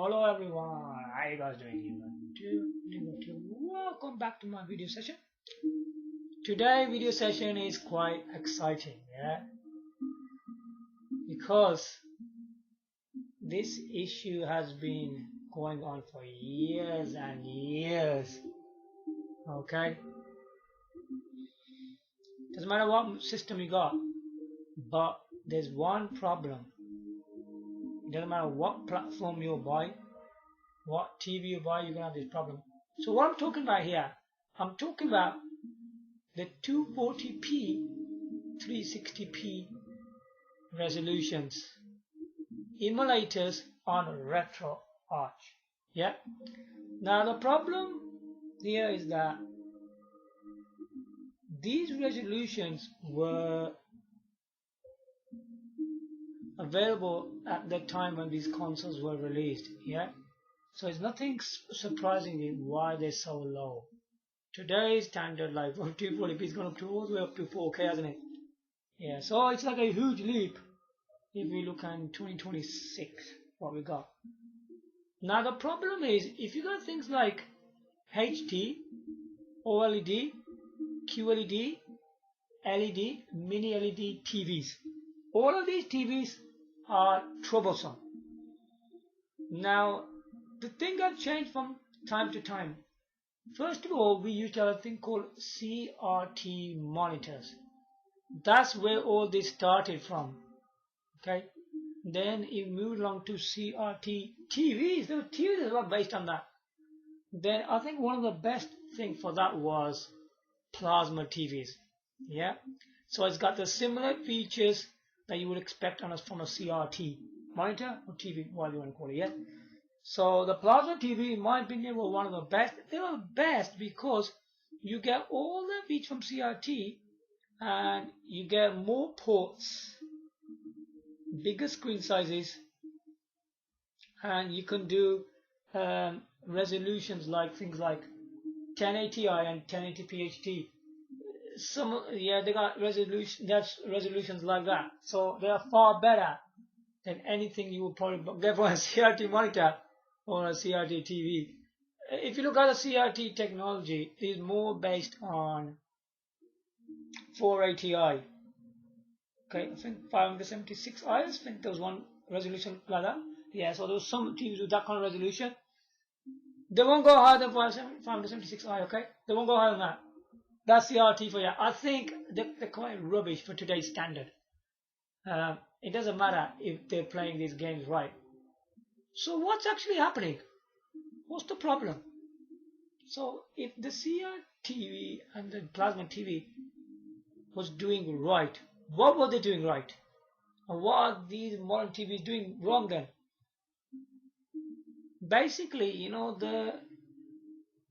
Hello everyone, how you guys doing? Welcome back to my video session. Today video session is quite exciting, because this issue has been going on for years and years. Okay, doesn't matter what system you got, but there's one problem. It doesn't matter what platform you buy, what TV you buy, you're gonna have this problem. So what I'm talking about here, I'm talking about the 240p 360p resolutions, emulators on Retroarch. Yeah. Now the problem here is that these resolutions were available at the time when these consoles were released. Yeah. So it's nothing surprisingly why they're so low. Today's standard, like 240p, is going up to all the way up to 4K, hasn't it? Yeah, so it's like a huge leap if we look at 2026, what we got. Now the problem is, if you got things like HT, OLED, QLED, LED, mini LED TVs, all of these TVs are troublesome. Now, the thing that changed from time to time. First of all, we used to have a thing called CRT monitors. That's where all this started from. Okay. Then it moved along to CRT TVs. There were TVs as well based on that. Then I think one of the best things for that was plasma TVs. Yeah. So it's got the similar features that you would expect from a CRT monitor or TV, whatever you want to call it. Yeah. So the plasma TV, in my opinion, were one of the best. They were best because you get all the features from CRT and you get more ports, bigger screen sizes, and you can do resolutions like things like 1080i and 1080p HD. They got resolutions like that. So they are far better than anything you would probably get from a CRT monitor or a CRT TV. If you look at the CRT technology, it is more based on 480i. Okay, I think 576i. I think there was one resolution like that. Yeah, so there was some TVs with that kind of resolution. They won't go higher than 576i. Okay, they won't go higher than that. That's CRT for you. I think they're quite rubbish for today's standard. It doesn't matter if they're playing these games right. So what's actually happening? What's the problem? So if the CRT and the plasma TV was doing right, what were they doing right? And what are these modern TVs doing wrong then? Basically, you know, the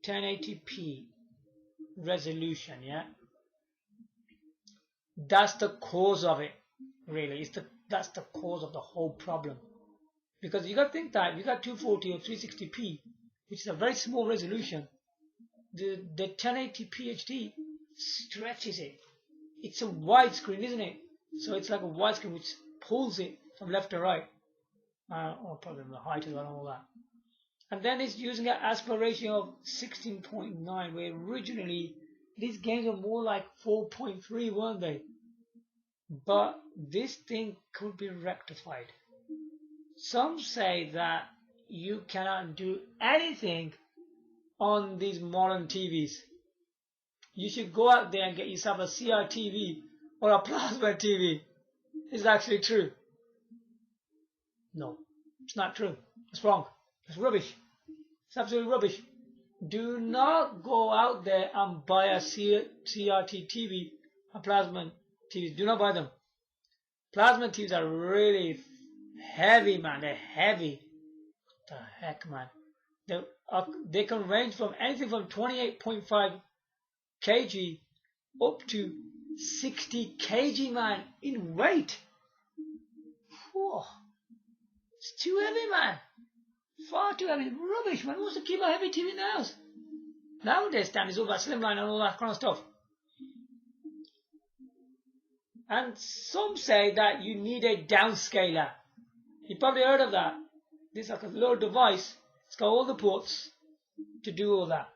1080p resolution, yeah? That's the cause of it, really. That's the cause of the whole problem. Because you got to think that you got 240 or 360p, which is a very small resolution. The 1080p HD stretches it. It's a widescreen, isn't it? So it's like a widescreen which pulls it from left to right, or probably the height as well and all that. And then it's using an aspect ratio of 16.9, where originally these games were more like 4.3, weren't they? But this thing could be rectified. Some say that you cannot do anything on these modern TVs. You should go out there and get yourself a CRTV or a plasma TV. Is it actually true? No, it's not true. It's wrong. It's rubbish. It's absolutely rubbish. Do not go out there and buy a CRT TV or plasma TVs. Do not buy them. Plasma TVs are really heavy, man. They're heavy. What the heck, man? They can range from anything from 28.5 kg up to 60 kg, man, in weight. Whoa. It's too heavy, man. Far too heavy. Rubbish, man. Who wants to keep a heavy TV in the house? Nowadays, Dan, is all about slimline and all that kind of stuff. And some say that you need a downscaler. You probably heard of that. This is like a little device. It's got all the ports to do all that.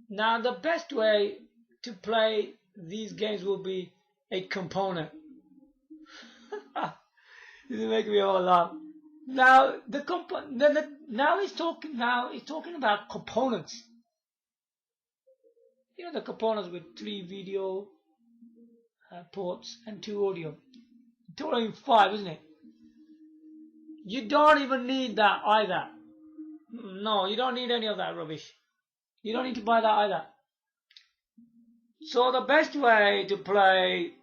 Now the best way to play these games will be a component. This is making me all laugh. Now now he's talking about components. You know, the components with 3 video ports and 2 audio. Totaling 5, isn't it? You don't even need that either. No, you don't need any of that rubbish. You don't need to buy that either. So the best way to play,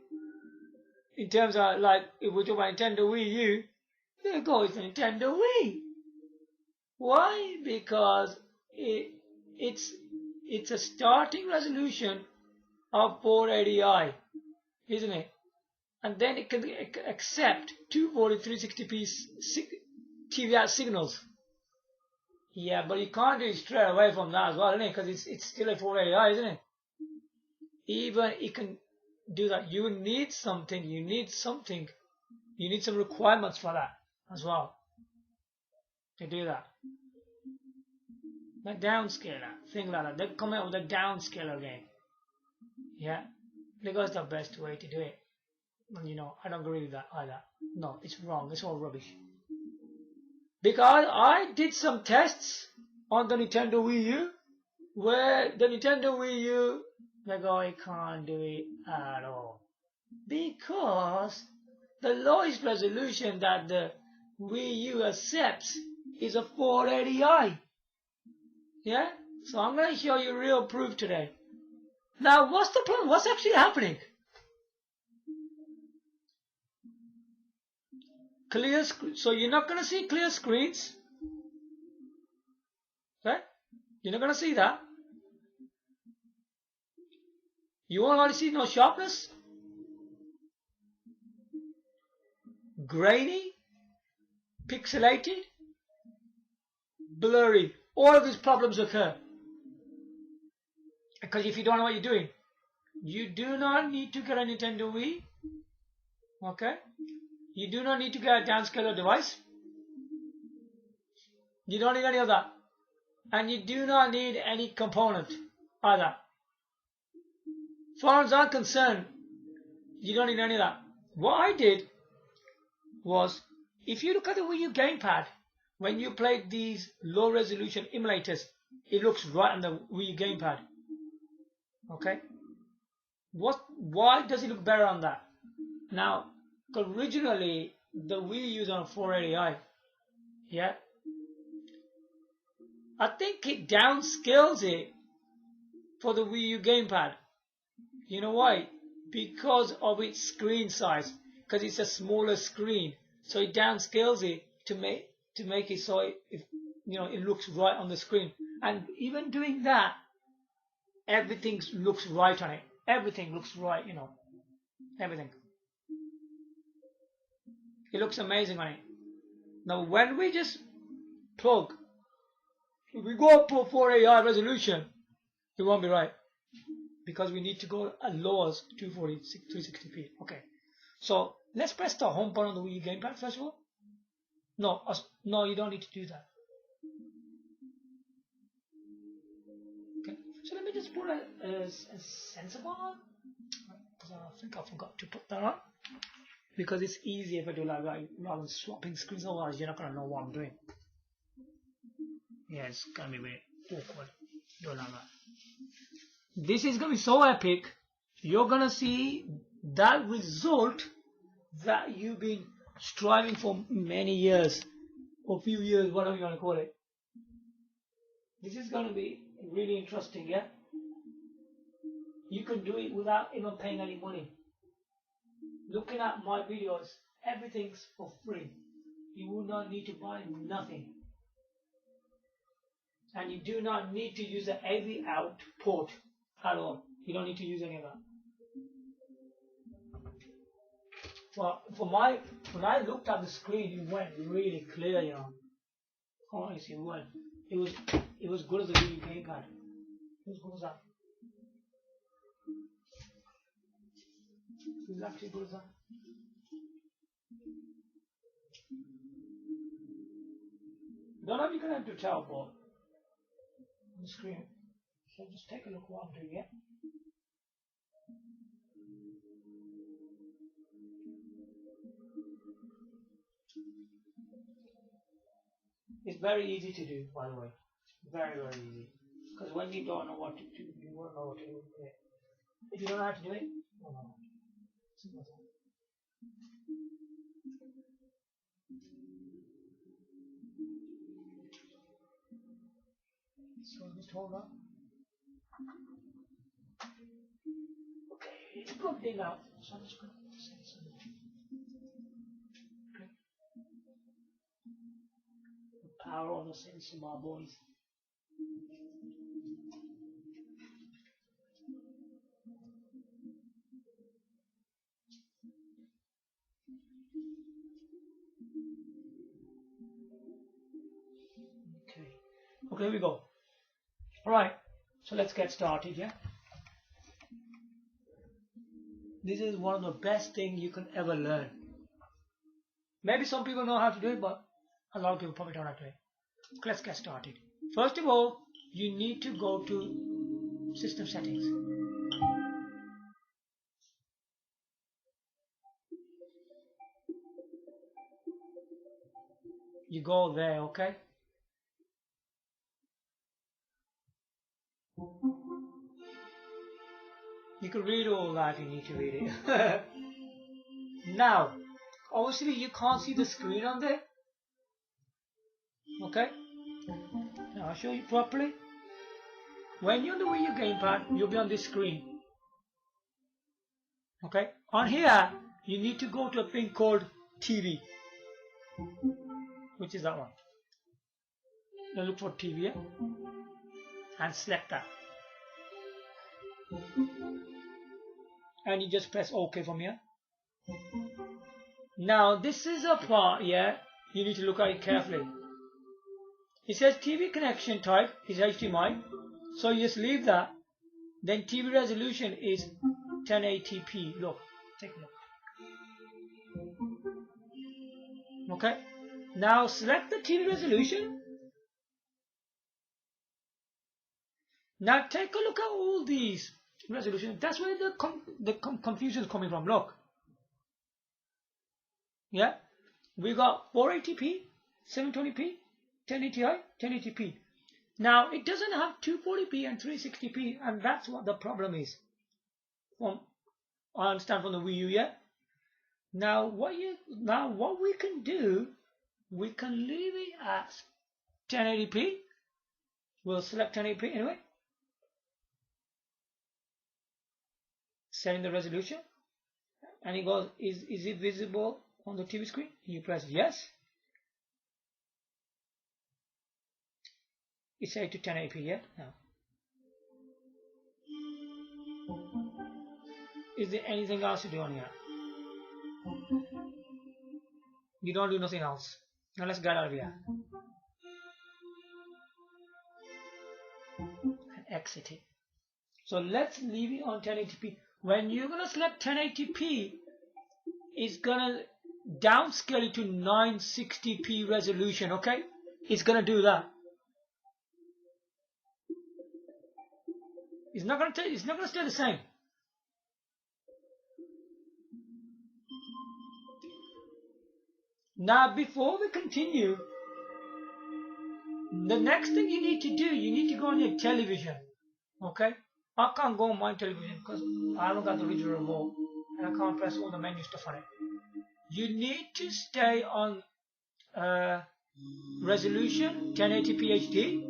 in terms of, like, if we talk about Nintendo Wii U, there goes the Nintendo Wii. Why? Because it's a starting resolution of 480i, isn't it? And then it can accept 240 360p TV out signals. Yeah, but you can't do it straight away from that as well, isn't it? Because it's still a 480i, isn't it? Even it can do that. You need something. You need some requirements for that as well to do that. The downscaler, thing like that. They come out with a downscaler game. Yeah, because the best way to do it. You know, I don't agree with that either. No, it's wrong. It's all rubbish. Because I did some tests on the Nintendo Wii U, where the Nintendo Wii U, they go, I can't do it at all. Because the lowest resolution that the Wii U accepts is a 480i. Yeah? So I'm going to show you real proof today. Now, what's the problem? What's actually happening? Clear screen. So you're not going to see clear screens. Okay? You're not going to see that. You won't want to see no sharpness. Grainy. Pixelated. Blurry. All of these problems occur. Because if you don't know what you're doing, you do not need to get a Nintendo Wii. Okay? You do not need to get a downscaler device. You don't need any of that. And you do not need any component either. As far as I'm concerned, you don't need any of that. What I did was, if you look at the Wii U gamepad, when you played these low resolution emulators, it looks right on the Wii U gamepad. Okay? Why does it look better on that? Now, originally the Wii U was on 480i. Yeah? I think it downscales it for the Wii U gamepad. You know why? Because of its screen size. Because it's a smaller screen. So it downscales it to make it so it looks right on the screen. And even doing that, everything looks right on it. Everything looks right, everything. It looks amazing on it. Now when we just plug, if we go up to a 480i resolution, it won't be right. Because we need to go as low as 240 360p. Okay. So let's press the home button on the Wii U gamepad first of all. No, you don't need to do that. Okay. So let me just put a sensor bar on. Because I think I forgot to put that on. Because it's easier if I do like that rather than swapping screens, otherwise you're not going to know what I'm doing. Yeah, it's going to be very awkward doing like that. This is going to be so epic. You're going to see that result that you've been striving for many years, or few years, whatever you want to call it. This is going to be really interesting, yeah? You can do it without even paying any money. Looking at my videos, everything's for free. You will not need to buy nothing. And you do not need to use the AV out port at all. You don't need to use any of that. When I looked at the screen, it went really clear, Honestly, it went. It was good as a Wii U gamepad. It was good as that. It was actually good as that. Don't know if you can able to tell, but on the screen. So just take a look what I'm doing here. It's very easy to do, by the way. Very, very easy. Because when you don't know what to do, you won't know what to do. If you don't know how to do it, you won't know. Simple as that. So just hold on. Okay, it's plugged in now. So I'm just going to send something. Okay. The power on the sensor, my boys. Okay, here we go. Alright, so let's get started, yeah? This is one of the best things you can ever learn. Maybe some people know how to do it, but a lot of people probably don't know how to do it. Let's get started. First of all, you need to go to System Settings. You go there, okay? You can read all that if you need to read it. Now, obviously you can't see the screen on there. Okay? Now I'll show you properly. When you're on the Wiiu gamepad, you'll be on this screen. Okay? On here, you need to go to a thing called TV. Which is that one. Now look for TV here. And select that. And you just press OK from here. Now this is a part, yeah, you need to look at it carefully. It says TV connection type is HDMI, so you just leave that. Then TV resolution is 1080p. Look, take a look. Okay, now select the TV resolution. Now take a look at all these resolutions. That's where the confusion is coming from. Look. Yeah, we got 480p, 720p, 1080i, 1080p. Now it doesn't have 240p and 360p, and that's what the problem is. I understand from the Wiiu, yeah. Now what we can do, we can leave it at 1080p. We'll select 1080p anyway. Setting the resolution, and it goes, is it visible on the TV screen? You press yes. It's set to 1080p, yeah? Now. Is there anything else to do on here? You don't do nothing else. Now let's get out of here. And exit it. So let's leave it on 1080p. When you're going to select 1080p, it's going to downscale it to 960p resolution, okay? It's going to do that. It's not going to stay the same. Now, before we continue, the next thing you need to do, you need to go on your television, okay? I can't go on my television because I haven't got the original remote and I can't press all the menu stuff on it. You need to stay on resolution 1080p HD.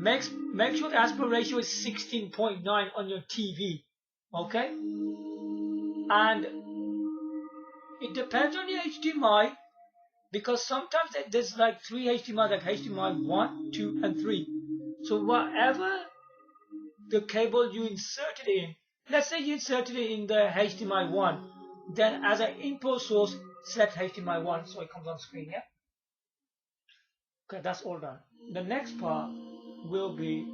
Make sure the aspect ratio is 16.9 on your TV, okay? And it depends on your HDMI, because sometimes there's like 3 HDMI, like HDMI 1, 2 and 3. So whatever the cable you inserted in, let's say you inserted it in the HDMI 1, then as an input source, select HDMI 1 so it comes on screen, yeah? Okay, that's all done. The next part will be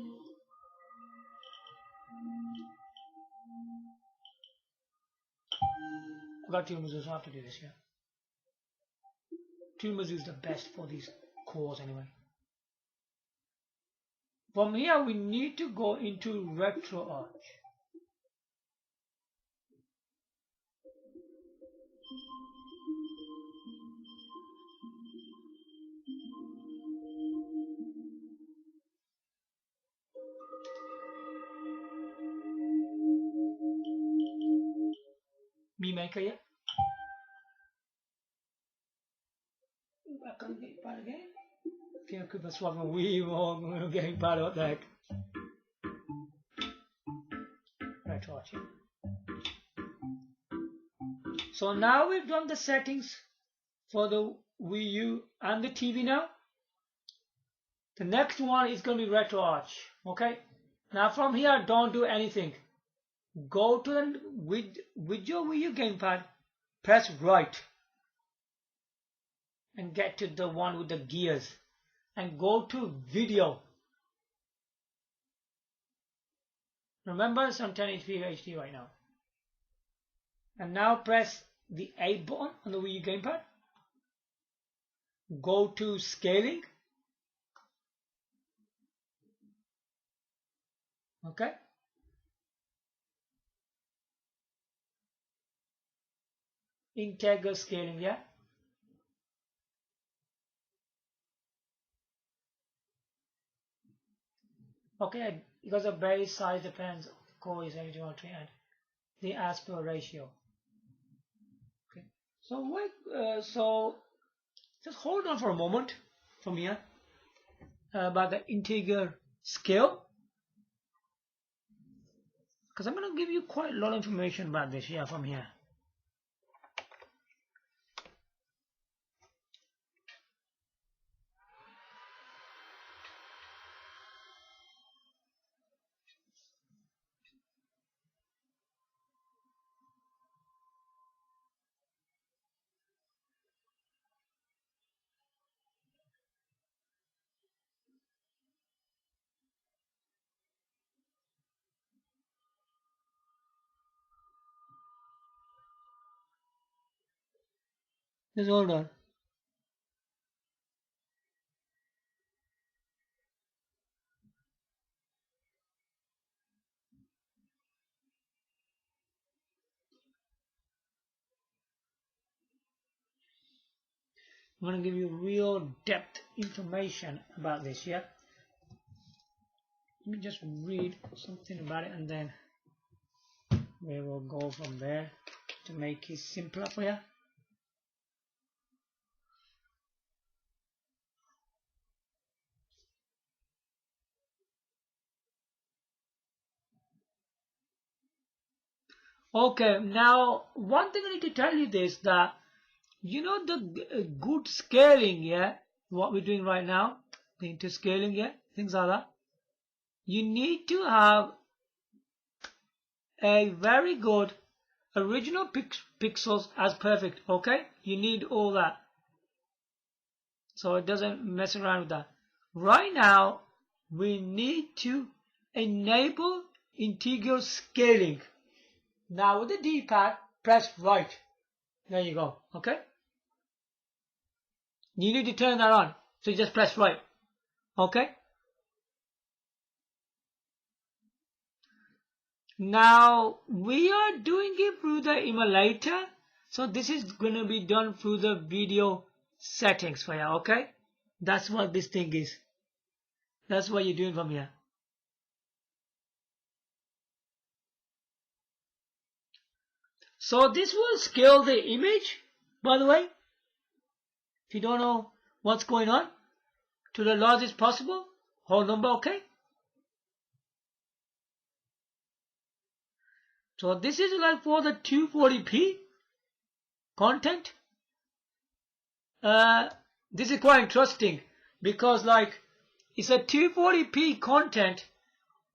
I've got two mazos, so I have to do this, yeah? Two mazos is the best for these course anyway. From here we need to go into Retroarch. Me maker, yeah. I can't get part again. Can't keep a swap from Wiiu or getting part of that. Retroarch. So now we've done the settings for the Wiiu and the TV now. The next one is going to be Retroarch. Okay. Now from here, don't do anything. Go to the with your Wiiu gamepad, press right, and get to the one with the gears, and go to video. Remember, it's on 1080p HD right now. And now press the A button on the Wiiu gamepad. Go to scaling. Okay. Integral scaling, yeah. Okay, because the base size depends on the core is 81 and the aspect ratio. Okay, so wait, so just hold on for a moment from here about the integer scale, because I'm going to give you quite a lot of information about this here from here. Just hold on. I'm going to give you real depth information about this, yeah? Let me just read something about it and then we will go from there to make it simpler for you. Okay, now one thing I need to tell you this, that you know the good scaling, yeah, what we're doing right now, into scaling, yeah, things like that. You need to have a very good original pixels as perfect, okay? You need all that, so it doesn't mess around with that. Right now, we need to enable integral scaling. Now with the D-pad, press right. There you go, okay? You need to turn that on, so you just press right, okay? Now we are doing it through the emulator, so this is going to be done through the video settings for you, okay? That's what this thing is. That's what you're doing from here. So this will scale the image, by the way, if you don't know what's going on, to the largest possible whole number, okay? So this is like for the 240p content. This is quite interesting because like it's a 240p content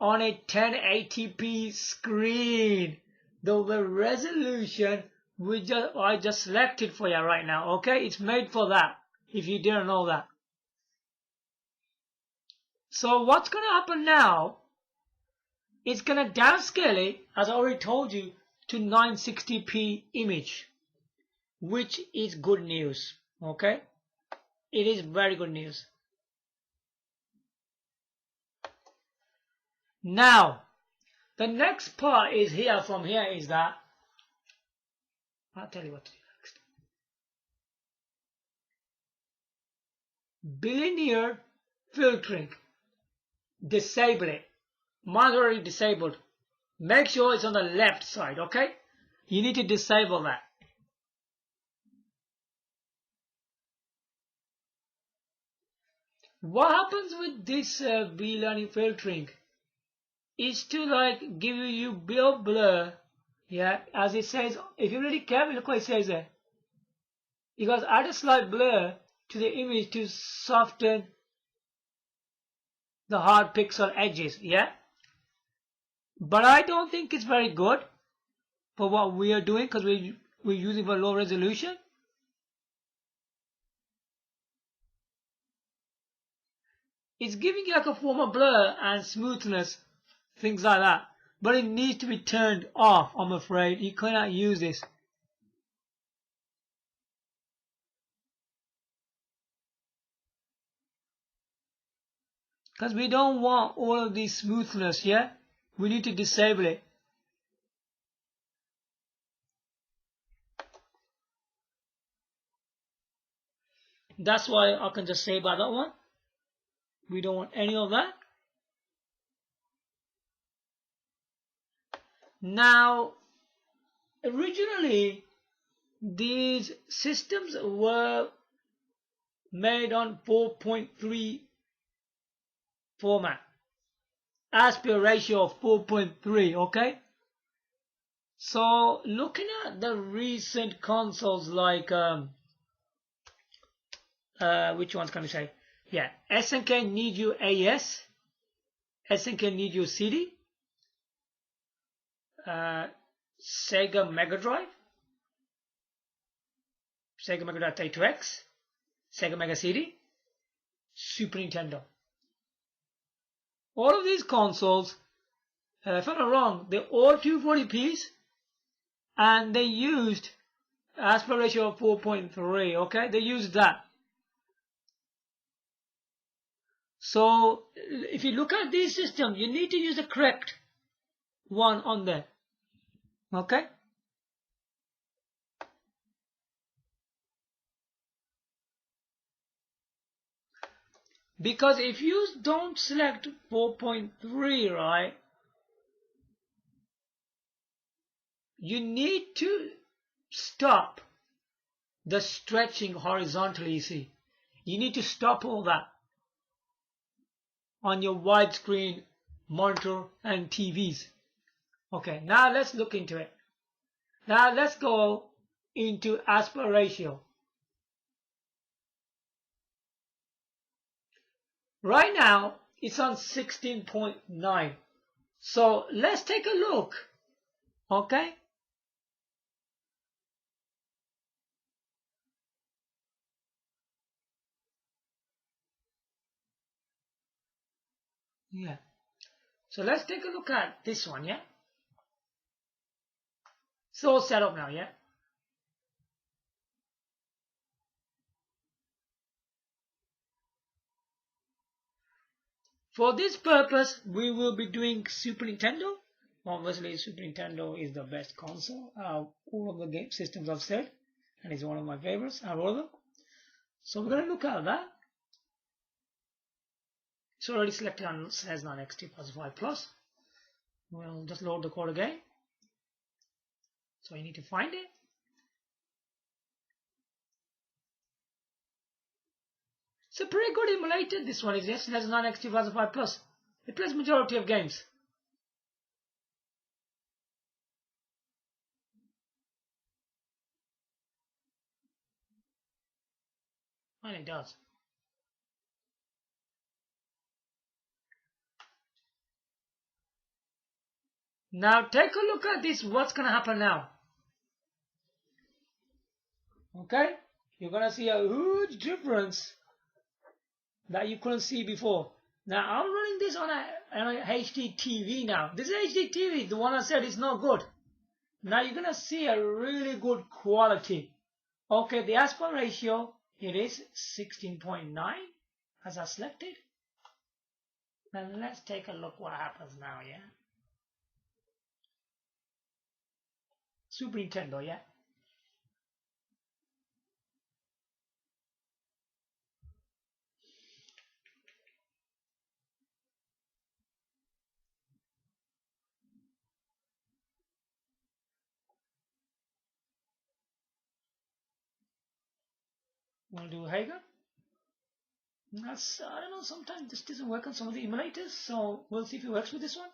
on a 1080p screen. The resolution I just selected for you right now, okay? It's made for that, if you didn't know that. So what's going to happen now, it's going to downscale it, as I already told you, to 960p image, which is good news, okay? It is very good news. Now, the next part is here. From here is that I'll tell you what to do next. Linear filtering. Disable it. Mine's already disabled. Make sure it's on the left side, okay? You need to disable that. What happens with this linear filtering is to like give you blur, yeah, as it says. If you really carefully look what it says there. You guys add a slight blur to the image to soften the hard pixel edges, yeah? But I don't think it's very good for what we are doing because we're using for low resolution. It's giving you like a form of blur and smoothness, things like that. But it needs to be turned off, I'm afraid. You cannot use this. Because we don't want all of this smoothness, yeah? We need to disable it. That's why I can just say about that one. We don't want any of that. Now, originally, these systems were made on 4.3 format. Aspect ratio of 4.3, okay? So, looking at the recent consoles like, which ones can we say? Yeah, SNK Need You AS, SNK Need You CD, Sega Mega Drive, Sega Mega Drive 32X, Sega Mega CD, Super Nintendo. All of these consoles, if I'm not wrong, they're all 240p's and they used aspect ratio of 4.3, okay? They used that. So, if you look at these systems, you need to use the correct one on there, okay? Because if you don't select 4.3, right, you need to stop the stretching horizontally, you see. You need to stop all that on your widescreen monitor and TVs. Okay, now let's look into it. Now let's go into aspect ratio. Right now, it's on 16.9. So let's take a look. Okay? Yeah. So let's take a look at this one, yeah? It's all set up now, yeah? For this purpose, we will be doing Super Nintendo. Obviously, Super Nintendo is the best console. All of the game systems I've said, and it's one of my favorites. I wrote them. So we're going to look at that. It's already selected on SNES XT plus 5 Plus. We'll just load the code again. So you need to find it. It's a pretty good emulator. This one is SNES XT plus 5 Plus. It plays majority of games. And it does. Now take a look at this. What's going to happen now? Okay? You're going to see a huge difference that you couldn't see before. Now I'm running this on a HD TV now. This is HD TV. The one I said is not good. Now you're going to see a really good quality. Okay, the aspect ratio it is 16.9 as I selected. Then let's take a look what happens now, yeah? Super Nintendo, yeah? We'll do Hager. That's, I don't know, sometimes this doesn't work on some of the emulators, so we'll see if it works with this one.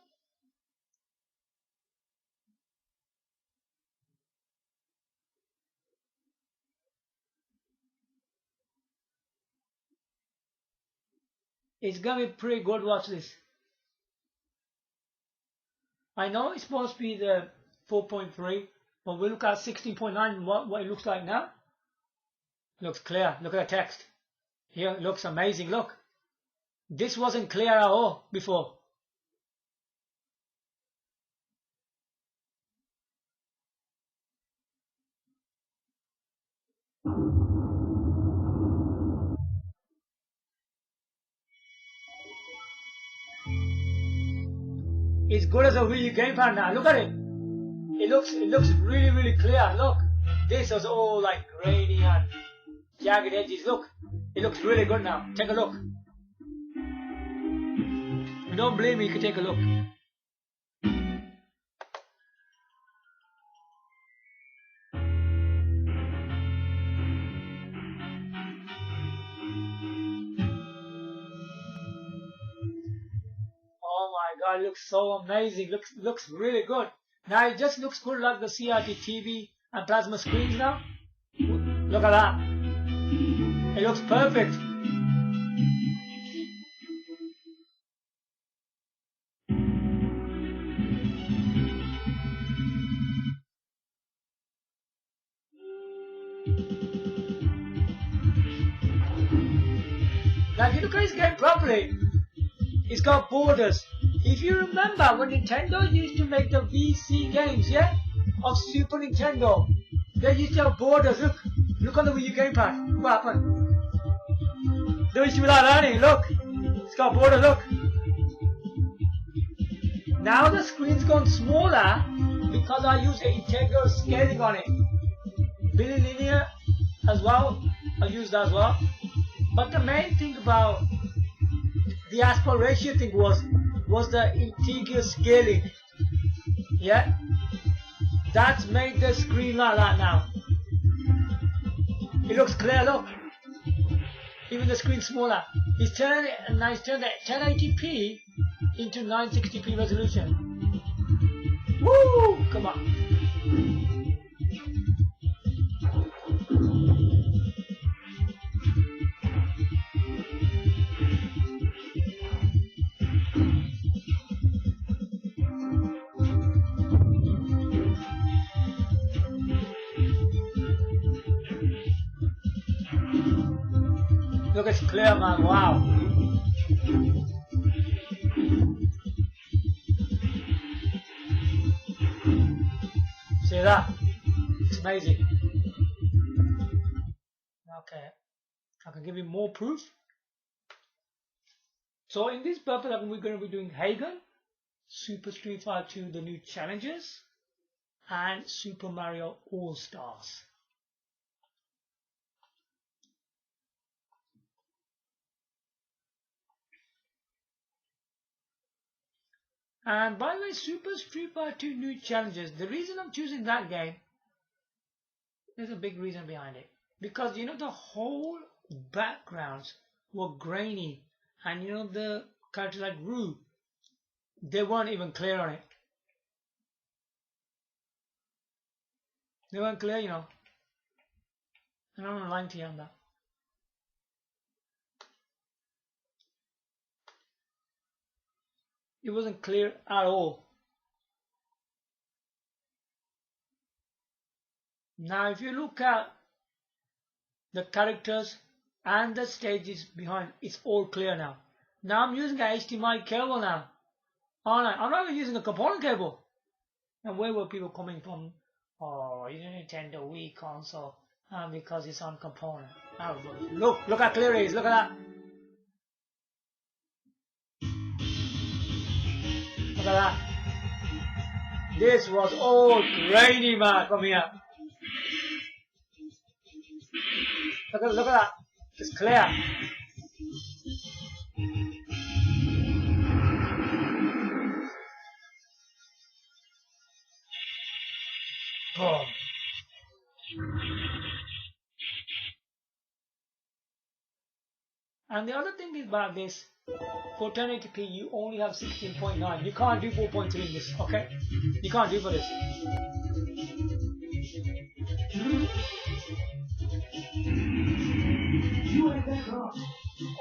It's gonna be pretty good, watch this. I know it's supposed to be the 4.3, but we look at 16.9, what it looks like now. Looks clear, look at the text. Here, it looks amazing, look. This wasn't clear at all before. It's good as a Wiiu gamepad now, look at it. It looks really clear, look. This was all like grainy and jagged edges, look. It looks really good now, take a look. If you don't believe me, you can take a look. Oh my god, it looks so amazing, looks really good. Now it just looks good like the CRT TV and plasma screens now. Look at that. It looks perfect. Now if you look at this game properly, it's got borders. If you remember when Nintendo used to make the VC games, yeah, of Super Nintendo, they used to have borders. Look on the Wii U gamepad. What happened? They used to be like that, look. It's got border, look. Now the screen's gone smaller because I use an integral scaling on it. Bilinear as well, I use that as well. But the main thing about the aspect ratio thing was the integral scaling. Yeah? That's made the screen like that now. It looks clear, look. Even the screen smaller. It's turned the 1080p into 960p resolution. Woo! Come on. Look, it's clear, man. Wow. See that? It's amazing. Okay. I can give you more proof. So in this purpose, we're going to be doing Hagen, Super Street Fighter 2, the new challenges, and Super Mario All-Stars. And by the way, Super Street Fighter 2 new challenges, the reason I'm choosing that game, there's a big reason behind it. Because you know the whole backgrounds were grainy, and you know the characters like Wiiu, they weren't even clear on it. They weren't clear, you know. And I'm not lying to you on that. It wasn't clear at all. Now if you look at the characters and the stages behind, it's all clear now. Now I'm using an HDMI cable now. Alright, I'm not even using a component cable. And where were people coming from? Oh, it's a Nintendo Wii console because it's on component. Oh, look how clear it is. Look at that. Look at that. This was all grainy, man, from here. Look at that. It's clear. Boom. And the other thing is about this, for 1080p you only have 16.9. You can't do 4.3 in this, okay? You can't do for this.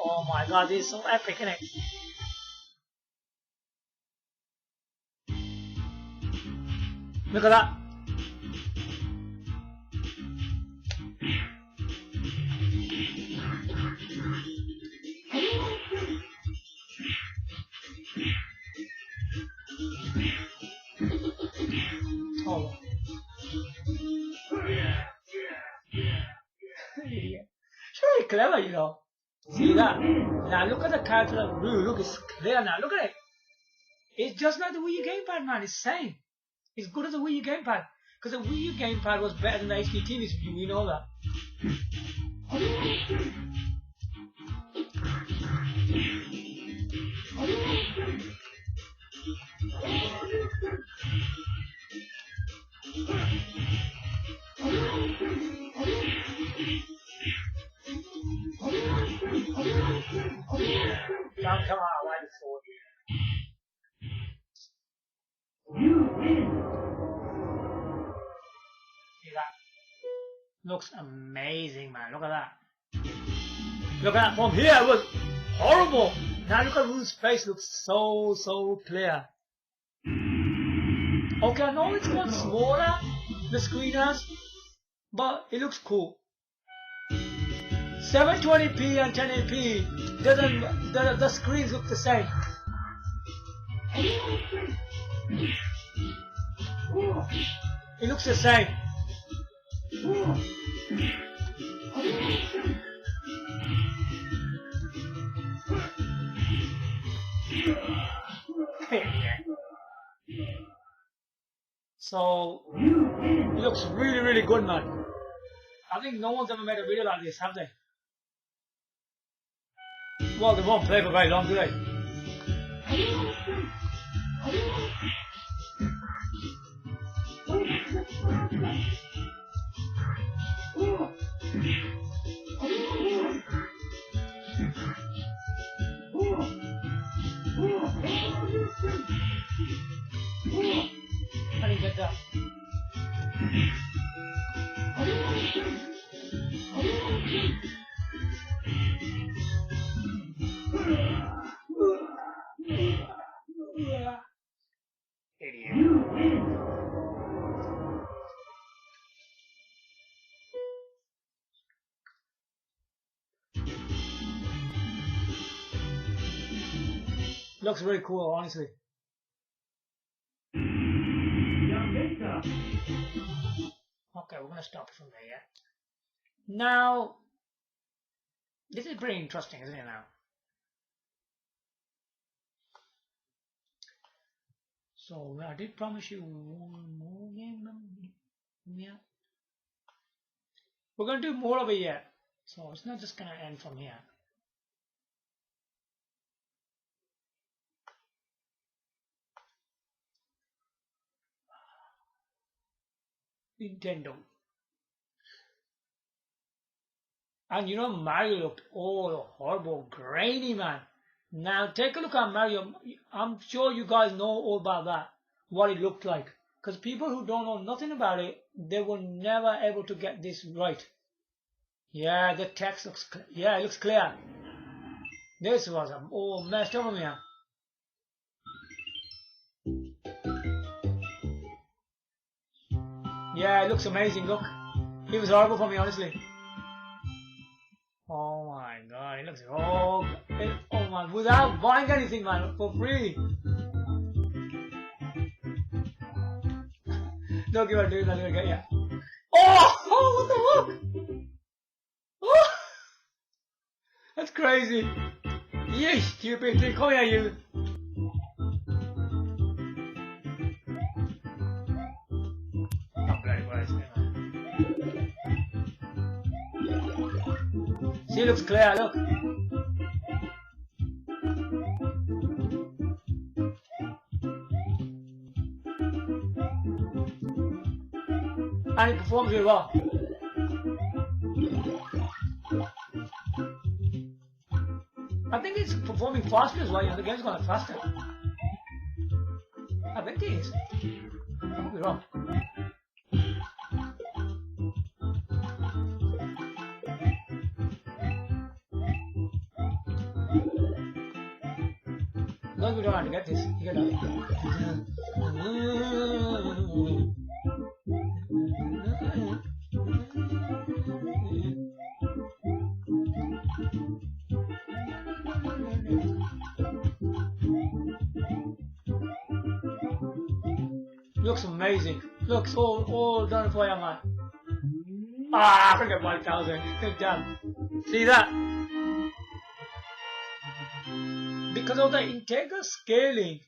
Oh my god, this is so epic, isn't it? Look at that. Oh. It's very clever, you know. See that? Now look at the character of Wiiu. Look, it's clear now. Look at it. It's just like the Wii U gamepad, man. It's the same. It's good as the Wii U gamepad. Because the Wii U gamepad was better than the HD TVs. We know that. Don't come out like before. See that? Looks amazing, man. Look at that. Look at that. From here it was horrible. Now look at Wiiu's face. Looks so clear. Okay, I know it's got smaller, the screen has, but it looks cool. 720p and 1080p doesn't, the screens look the same. It looks the same. So it looks really good, man. I think no one's ever made a video like this, have they? Well, they won't play for very long, do they? I didn't get that. Idiot. Looks very cool, honestly. Okay, we're gonna stop from there, yeah? Now, this is pretty interesting, isn't it now? So, I did promise you one more game, yeah? We're gonna do more of it yet, so it's not just gonna end from here. Nintendo. And you know, Mario looked all horrible, grainy, man. Now take a look at Mario. I'm sure you guys know all about that, what it looked like. Because people who don't know nothing about it, they were never able to get this right. Yeah, the text looks, yeah, it looks clear. This was all messed up on me. Yeah, it looks amazing, look. It was horrible for me, honestly. Oh my god, it looks oh man, without buying anything, man, for free. Don't give a dude, I'm gonna get ya. Oh, what the fuck? Oh. That's crazy. Yeesh, you BT, come here, you. Not very close, man. See, it looks clear, look. And it performs really well. I think it's performing faster as well, the game's going faster. I think it is. I could be wrong. As long as we don't have to get this, you get that. Looks amazing. Looks all done for you, man. Ah, I forget 1000. Good job. See that? Because of the integral scaling,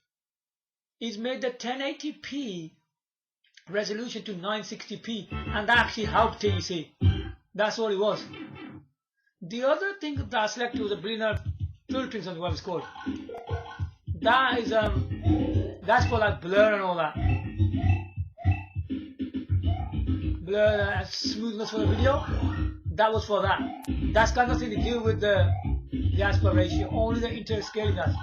it's made the 1080p resolution to 960p, and that actually helped it, you see. That's what it was. The other thing that I selected was the linear filtering, something what it's called. That is that's for like blur and all that. Blur and smoothness for the video. That was for that. That's got nothing to do with the aspect ratio, only the integral scaling does.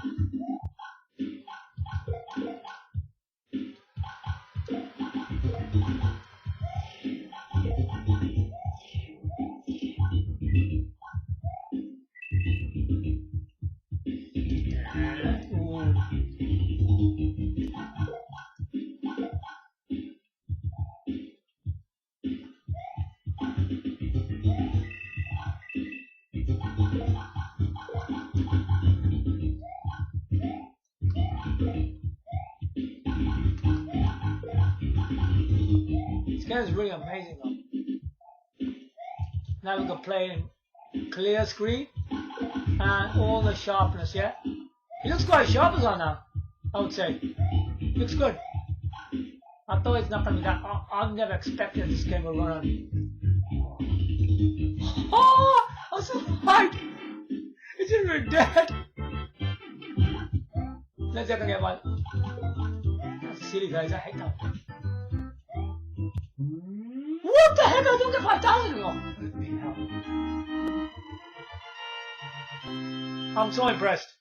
This game is really amazing though. Now we can play in clear screen and all the sharpness, yeah? It looks quite sharp as well now, I would say. Looks good. I thought it's not going to be that. I never expected this game to run on. Oh! I'm so hyped! It's even dead! Let's see if I can get one. That's silly, guys. I hate that. What the heck? I don't get 5,000 anymore! I'm so impressed.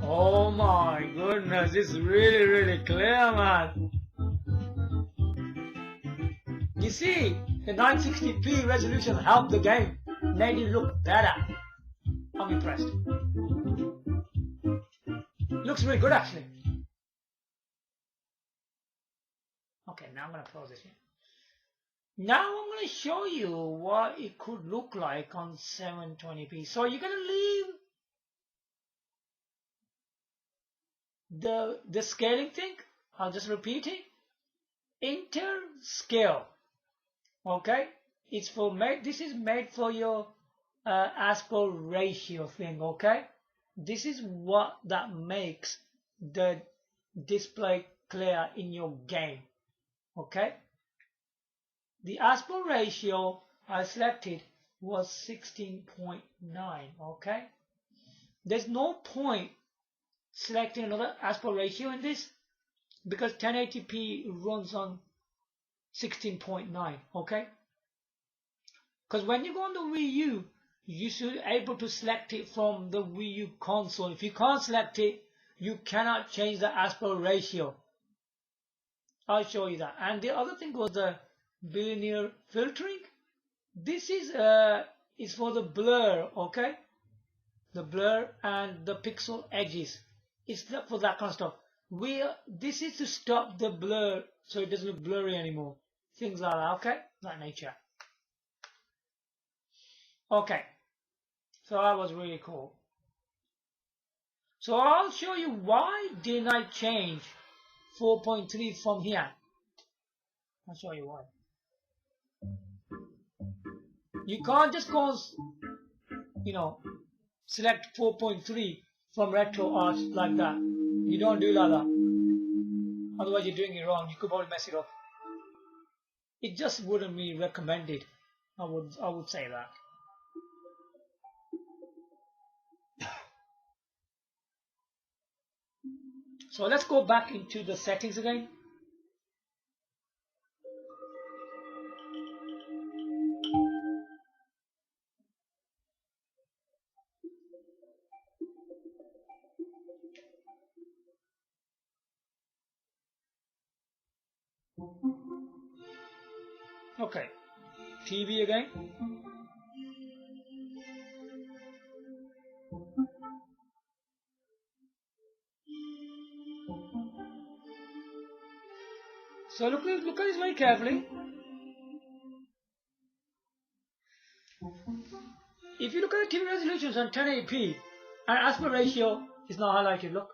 Oh my goodness, it's really, really clear, man. You see, the 960p resolution helped the game, made it look better. I'm impressed. Looks really good, actually. Okay, now I'm going to close this here. Now I'm going to show you what it could look like on 720p. So you're going to leave the scaling thing. I'll just repeat it. Enter scale. Okay, it's for this is made for your aspect ratio thing. Okay, this is what that makes the display clear in your game. Okay, the aspect ratio I selected was 16.9. Okay, there's no point selecting another aspect ratio in this because 1080p runs on 16.9. Okay, because when you go on the Wii U, you should be able to select it from the Wii U console. If you can't select it, you cannot change the aspect ratio. I'll show you that. And the other thing was the linear filtering. This is for the blur. Okay, the blur and the pixel edges. It's for that kind of stuff. This is to stop the blur so it doesn't look blurry anymore. Things like that, okay? That nature. Okay. So that was really cool. So I'll show you why didn't I change 4.3 from here. I'll show you why. You can't just go, select 4.3 from Retroarch like that. You don't do like that. Otherwise you're doing it wrong. You could probably mess it up. It just wouldn't be recommended. I would say that. So let's go back into the settings again. Okay, TV again. So look at this very carefully. If you look at the TV resolutions on 1080p, and aspect ratio is not highlighted. Look,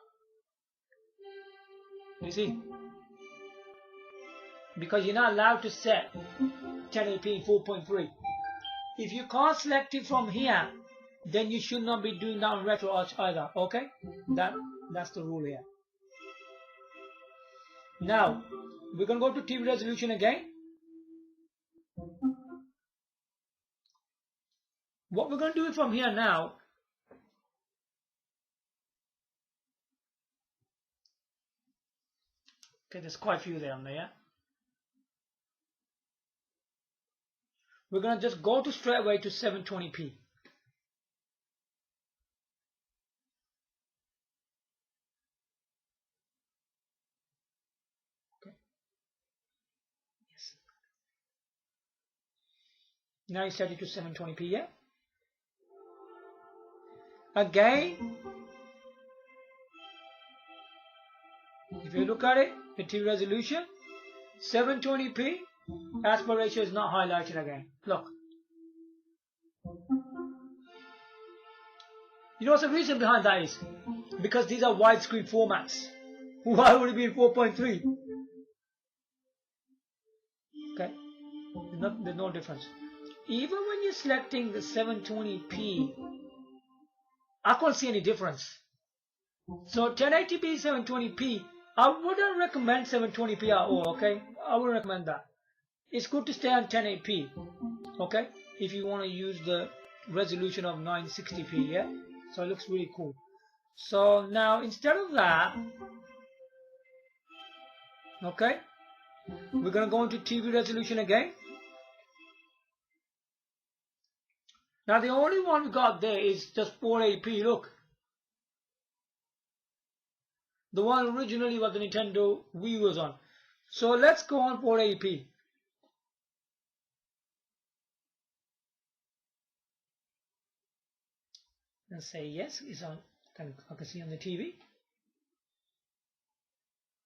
you see, because you're not allowed to set 1080p in 4.3. If you can't select it from here, then you should not be doing that on Retroarch either. Okay, that's the rule here. Now we're gonna go to TV resolution again. What we're gonna do from here now. Okay, there's quite a few there on there. We're gonna just go to straight away to 720p. Okay. Yes. Now you set it to 720p, yeah? Again, if you look at it, the TV resolution, 720p, aspect ratio is not highlighted again. Look. You know what's the reason behind that is? Because these are widescreen formats. Why would it be in 4.3? Okay, there's no difference. Even when you're selecting the 720p, I can't see any difference. So 1080p, 720p, I wouldn't recommend 720p at all, okay? I wouldn't recommend that. It's good to stay on 1080p, okay? If you want to use the resolution of 960p, yeah? So it looks really cool. So now instead of that, okay, we're going to go into TV resolution again. Now the only one we got there is just 480p, look. The one originally was the Nintendo Wii was on. So let's go on 480p. And say yes, it's on. I can see on the TV.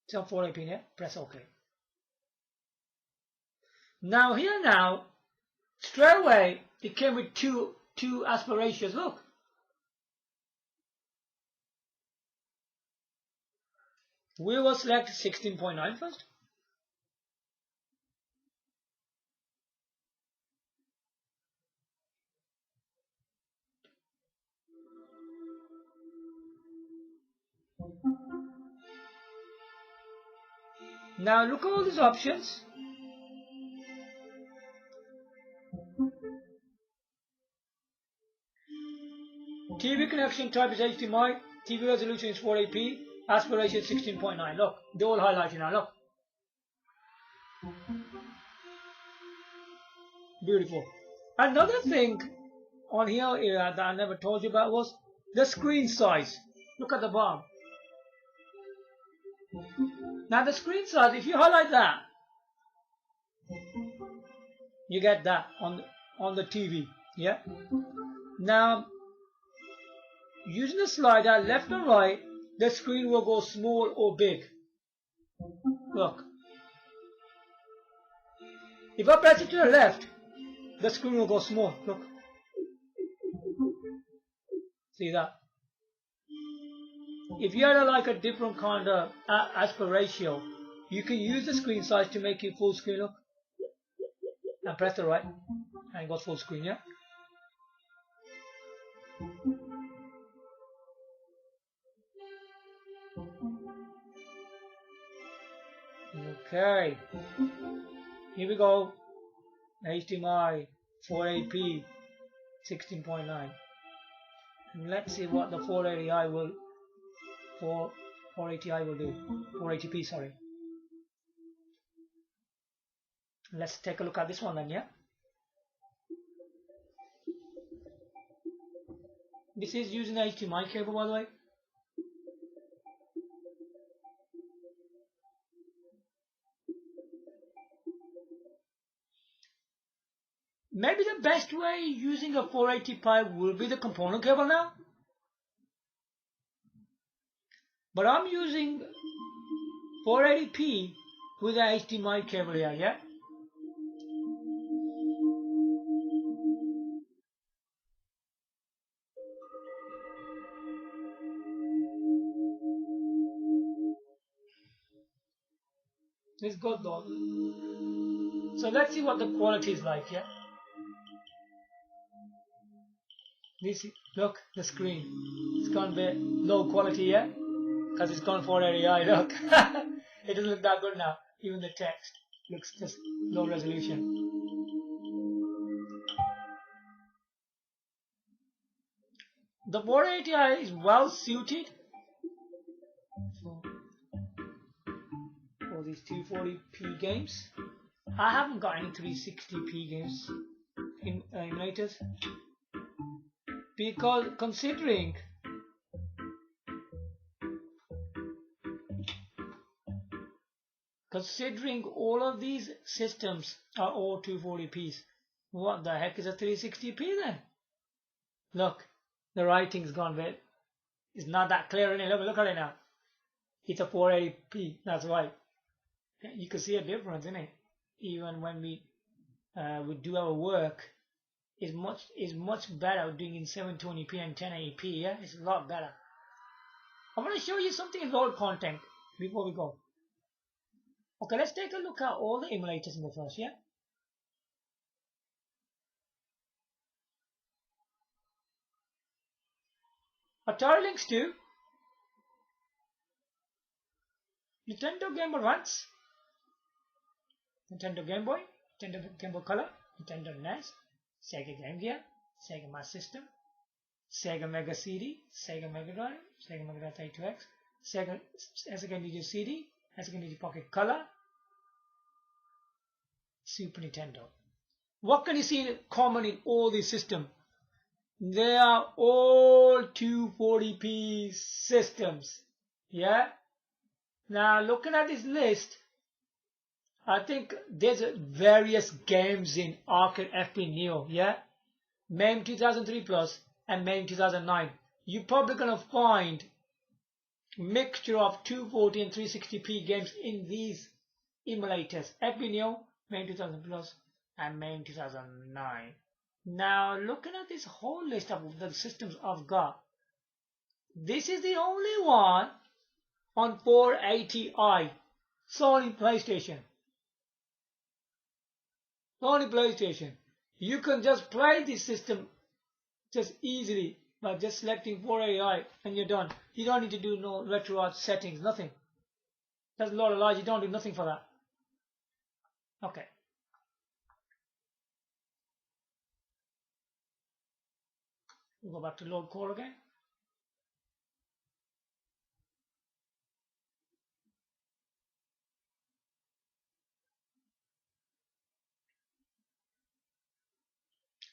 It's on 480p, yeah? Press OK. Now here now, straight away, it came with two aspect ratios. Look. We will select 16.9 first. Now look at all these options. TV connection type is HDMI, TV resolution is 480p, aspect ratio is 16.9. Look, they're all highlighted now, look. Beautiful. Another thing on here that I never told you about was the screen size. Look at the bottom. Now the screen size, if you highlight that, you get that on the TV, yeah? Now, using the slider left and right, the screen will go small or big. Look. If I press it to the left, the screen will go small. Look. See that? If you had like a different kind of aspect ratio, You can use the screen size to make it full screen. Look, and press the right, and it goes full screen. Yeah. Okay. Here we go. HDMI 480p 16.9. Let's see what the 480i will 480i will do. 480p, sorry. Let's take a look at this one then, yeah. This is using the HDMI cable, by the way. Maybe the best way using a 480p will be the component cable now. But I'm using 480p with the HDMI cable here, yeah? It's good though. So let's see what the quality is like, yeah? This, look, the screen. It's gone a bit low quality, yeah? Because it's gone 480i, look. It doesn't look that good now. Even the text looks just low resolution. The 480i is well suited for these 240p games. I haven't got any 360p games in emulators. Because considering all of these systems are all 240p's, what the heck is a 360p then? Look, the writing's gone bit. It's not that clear in it. Look at it now. It's a 480p, that's why. You can see a difference in it. Even when we do our work, is much better doing in 720p and 1080p. Yeah, it's a lot better. I want to show you something in load content before we go. Okay, let's take a look at all the emulators in the first. Yeah. Atari Lynx 2, Nintendo Game Boy Advance, Nintendo Game Boy, Nintendo Game Boy Color, Nintendo NES, Sega Game Gear, Sega Master System, Sega Mega CD, Sega Mega Drive, Sega Mega Drive 32X, Sega Nintendo CD, Sega Nintendo Pocket Color, Super Nintendo. What can you see common in all these systems? They are all 240p systems. Yeah. Now looking at this list, I think there's various games in Arcade FP Neo. Yeah. MAME 2003 Plus and MAME 2009. You're probably gonna find mixture of 240 and 360p games in these emulators. FP Neo, MAME 2000 Plus, and MAME 2009. Now looking at this whole list of the systems I've got, this is the only one on 480i. Sony PlayStation. Sony PlayStation. You can just play this system just easily by just selecting 480i and you're done. You don't need to do no Retroarch settings, nothing. That's a lot of lies, you don't do nothing for that. Okay. We'll go back to load core again.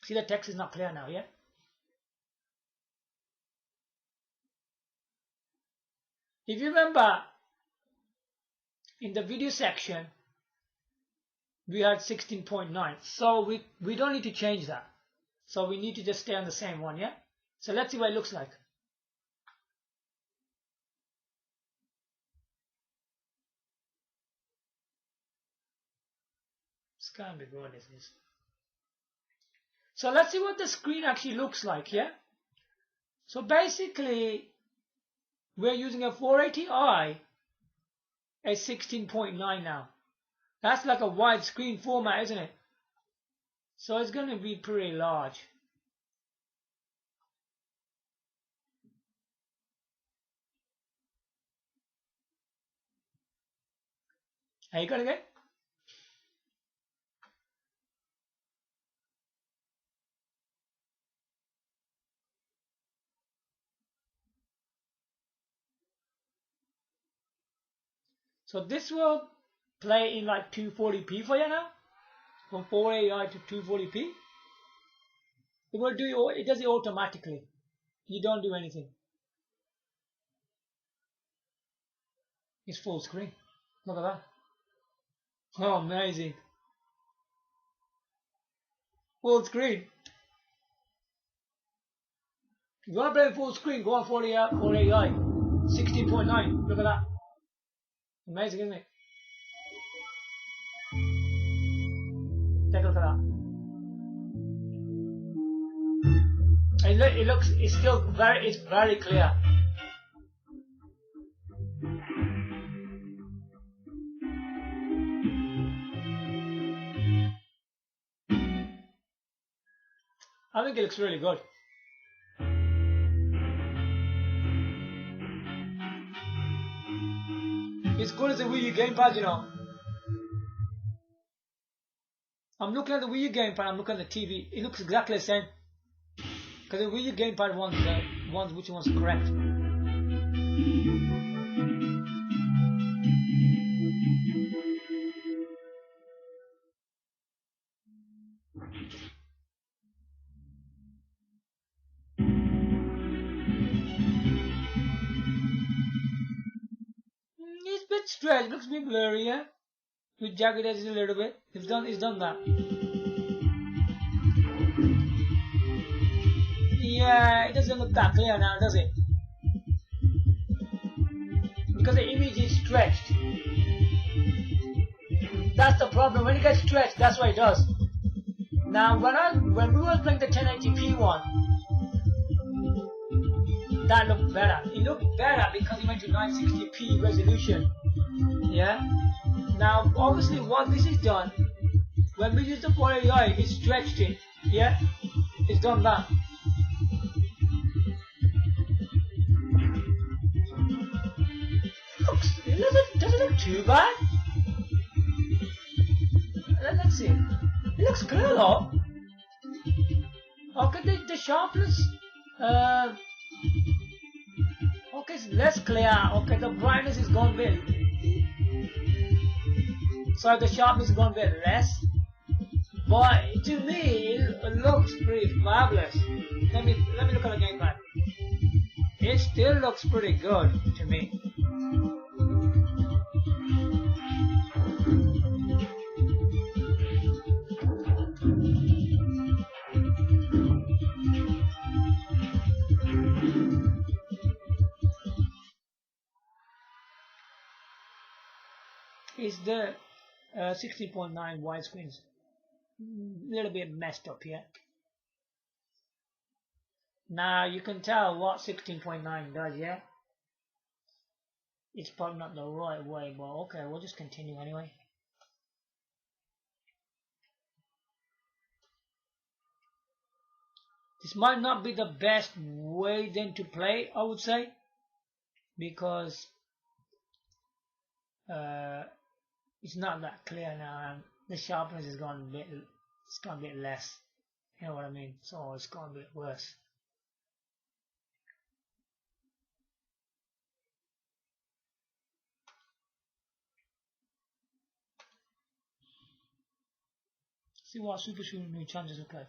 See, the text is not clear now, yeah? If you remember, in the video section, we had 16.9. So we don't need to change that. So we need to just stay on the same one, yeah? So let's see what it looks like. It's can't be good, is this? So let's see what the screen actually looks like, yeah? So basically, we're using a 480i It's 16.9 now. That's like a widescreen format, isn't it? So it's going to be pretty large. Are you got it? So this will play in like 240p for you now, from 480i to 240p. It will do it. It does it automatically. You don't do anything. It's full screen. Look at that. Oh, amazing. Full screen. If you want to play full screen, go on 480i. 16.9. Look at that. Amazing, isn't it? Take a look at that. It's still very clear. I think it looks really good. It's good as a Wii U gamepad, you know. I'm looking at the Wii U gamepad, I'm looking at the TV. It looks exactly the same. Because the Wii U gamepad ones which one's correct. It's a bit stretched, looks a bit blurry, yeah? With jagged edges a little bit. It's done that. Yeah, it doesn't look that clear now, does it? Because the image is stretched. That's the problem. When it gets stretched, that's what it does. Now, when we were playing the 1080p one, that looked better. It looked better because it went to 960p resolution. Yeah. Now, obviously, what this is done, when we use the 480i, it stretched it. Yeah. It's done that. It doesn't look too bad. Let's see. It looks clear though. Okay, the sharpness. Okay, it's less clear. Okay, the brightness is gone a bit. So the sharpness is gone a bit less. But to me, it looks pretty marvelous. Let me look at the gamepad. It still looks pretty good to me. Is the 16.9 widescreens a little bit messed up here. Now you can tell what 16.9 does, yeah? It's probably not the right way, but okay, we'll just continue anyway. This might not be the best way then to play, I would say, because it's not that clear now. The sharpness has gone a bit less. You know what I mean? So it's gone a bit worse. See what Super Shooter new challenges look like.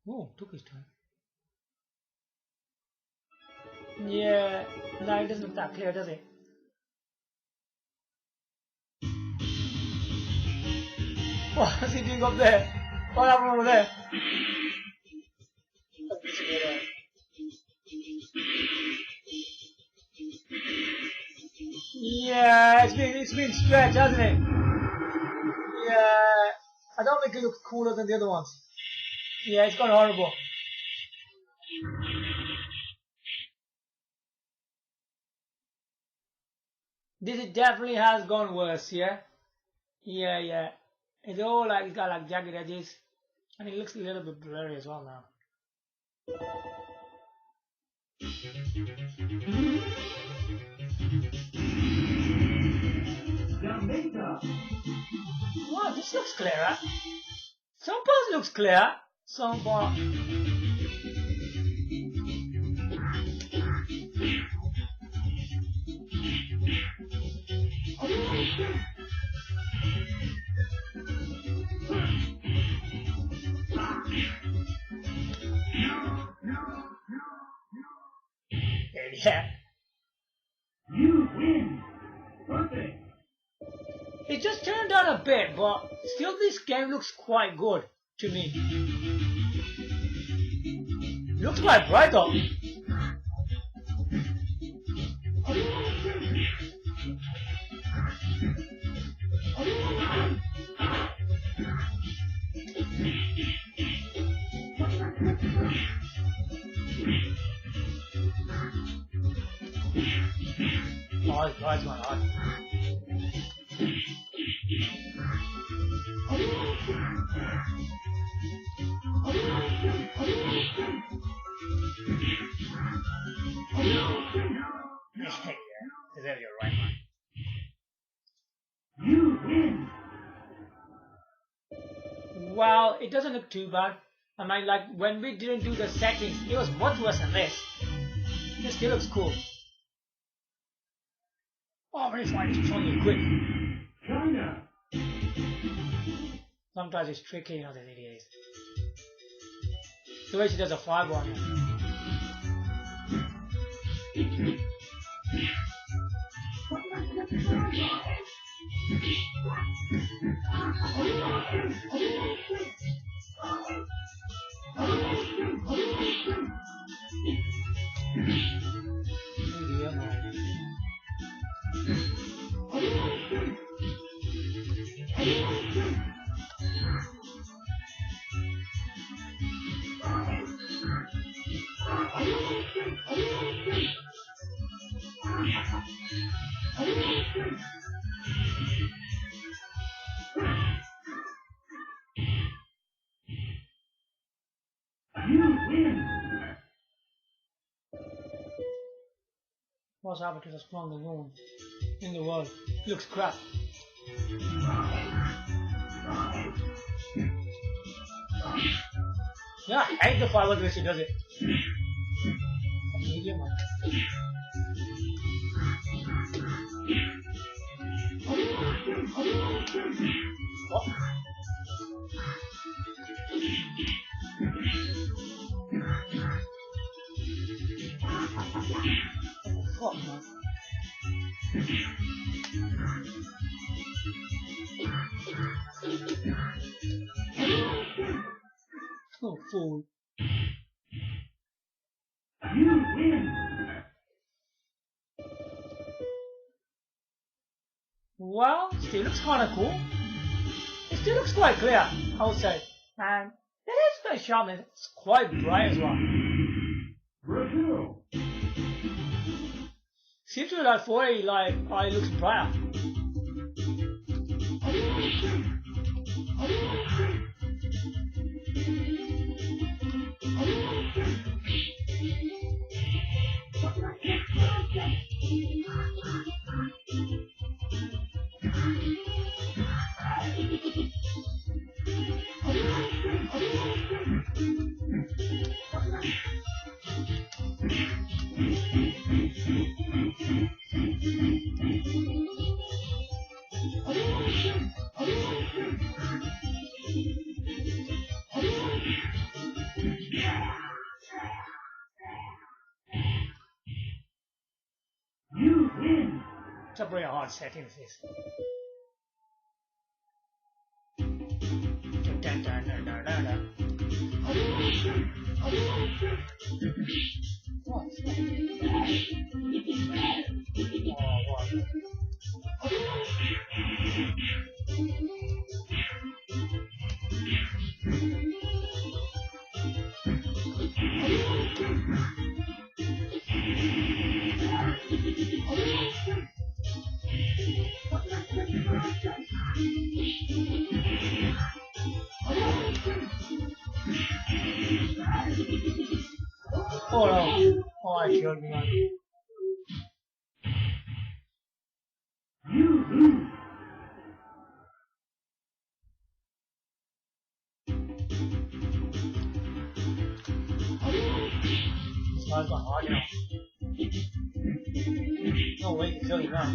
Oh, took his time. Yeah, no, it doesn't look that clear, does it? What's he doing up there? What happened over there? Yeah, it's been stretched, hasn't it? Yeah, I don't think it looks cooler than the other ones. Yeah, it's gone horrible. This definitely has gone worse, yeah? Yeah. It's all like, it's got like jagged edges. And it looks a little bit blurry as well now. Wow, this looks clearer. Some parts looks clear. Some part. Yeah. You win. Perfect. It just turned down a bit, but still this game looks quite good to me. Looks quite bright though. Oh, it's my heart. Yeah, there you're right, man. You win. Well, it doesn't look too bad. I mean, like when we didn't do the settings, it was much worse than this. This still looks cool. Oh, this one is totally quick. China. Sometimes it's tricky, you know, the idiots. The way she does a 5-1. You win. What's happened to the strongest woman in the world? Looks crap. Yeah, I hate the 5-1 the way she does it. Medium one. Oh. Fuck, man. Oh, fool. You win. Well, still looks kind of cool. It still looks quite clear, I would say. And it is very sharp and it's quite bright as well. Brazil. Seems to be like 480, like, it looks brighter. You win. It's a very hard setting, this is. What's that? Oh, what? Oh no! Oh, I killed me. You lose. This guy's got hard enough. No way to kill you now.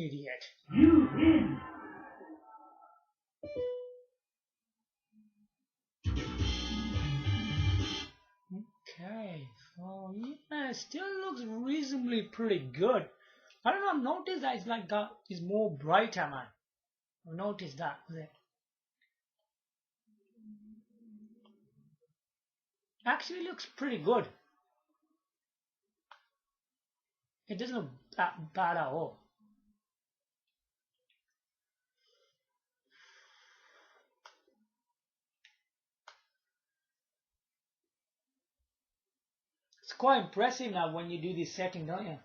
Idiot. You win. Okay, so yeah, it still looks reasonably pretty good. I don't know, I've noticed that it's like it's more brighter, man. I've noticed that. Actually looks pretty good. It doesn't look that bad at all. It's quite impressive now when you do this setting, don't you?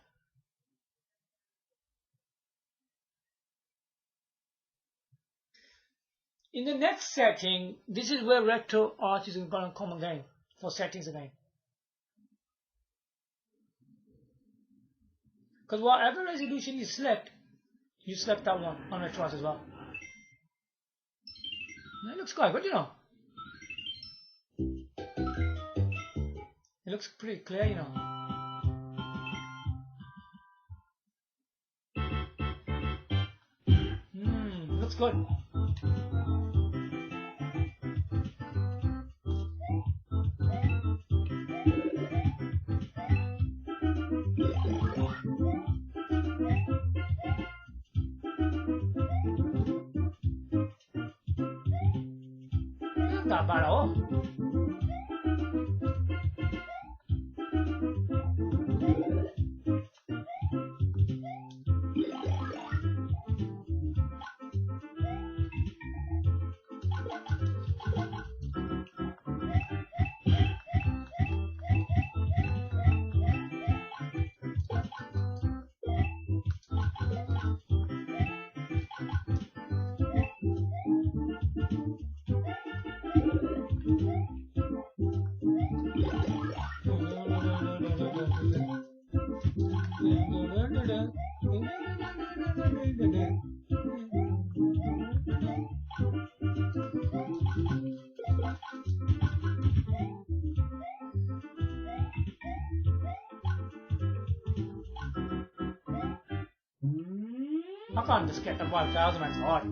In the next setting, this is where Retroarch is going to come again for settings again. Because whatever resolution you select that one on Retroarch as well. It looks quite good, you know. It looks pretty clear, you know. Looks good. Not bad at all. I can't just get the 5,000, that's hard.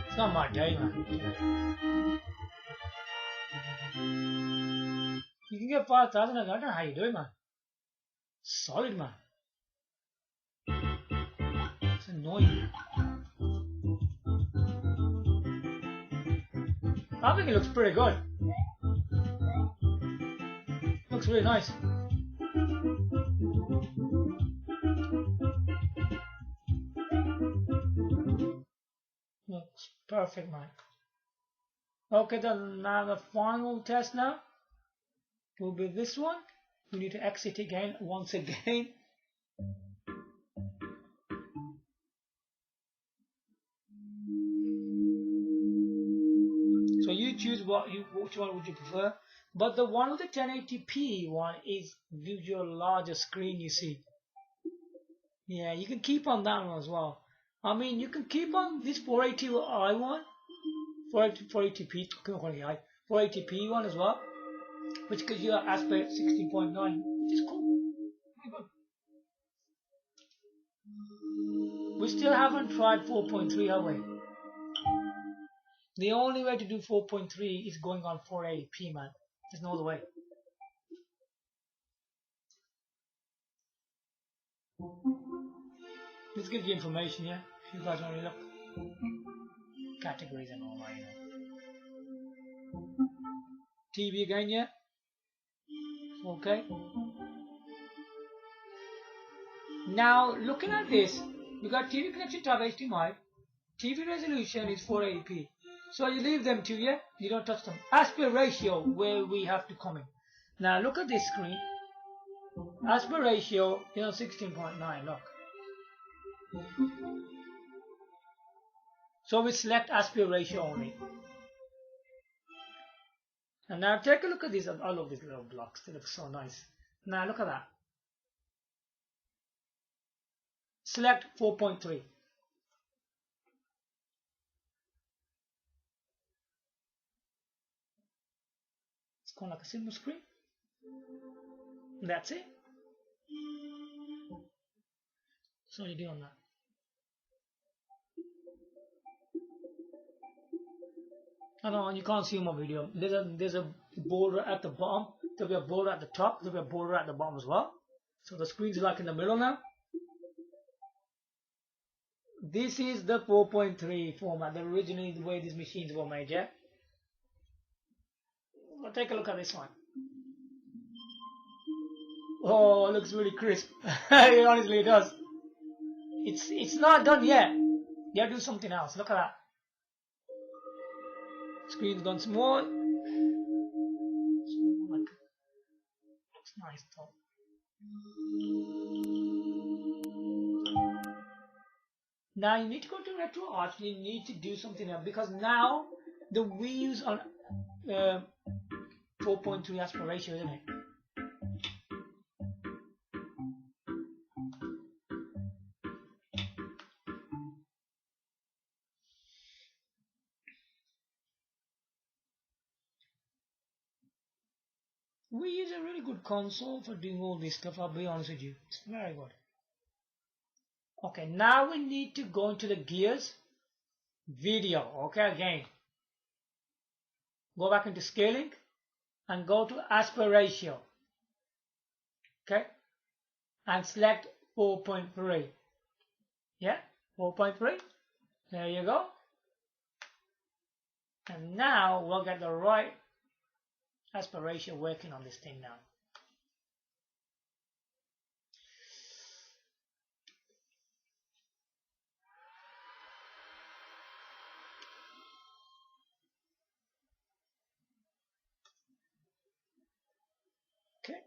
It's not my day, man. You can get 5,000. I don't know how you do it, man. Solid, man. It's annoying. I think it looks pretty good. Looks really nice. Looks perfect, man. Okay, then now the final test now will be this one. We need to exit again, once again. So you choose which one would you prefer. But the one with the 1080p one gives you a larger screen, you see. Yeah, you can keep on that one as well. I mean, you can keep on this 480i one, 480p, 480p one as well, which gives you an aspect 16.9, which is cool. We still haven't tried 4.3, have we? The only way to do 4.3 is going on 480p, man. There's no other way. This gives you information, yeah? If you guys want to look. Categories and all that, you know. TV again, yeah? Okay. Now, looking at this, we got TV connection to HDMI. TV resolution is 480p. So you leave them to, yeah? You don't touch them. Aspect ratio, where we have to come in. Now, look at this screen. Aspect ratio, 16.9, look. So we select aspect ratio only. And now take a look at these, all of these little blocks. They look so nice. Now look at that. Select 4.3. It's kind of like a simple screen. That's it. So you do on that. I know you can't see my video. There's a border at the bottom. There'll be a border at the top. There'll be a border at the bottom as well. So the screen's like in the middle now. This is the 4.3 format. Originally the way these machines were made, yeah? Well, take a look at this one. Oh, it looks really crisp. It honestly does. It's not done yet. You have to do something else. Look at that. Screen's gone small. Looks nice though. Now you need to go to Retroarch. You need to do something else because now the Wiiu's on 4.3 aspect ratio, isn't it? Wii is a really good console for doing all this stuff, I'll be honest with you. It's very good. Okay, now we need to go into the gears video. Okay, again. Go back into scaling and go to aspect ratio. Okay, and select 4.3. Yeah, 4.3. There you go. And now we'll get the right aspect ratio working on this thing now. Okay.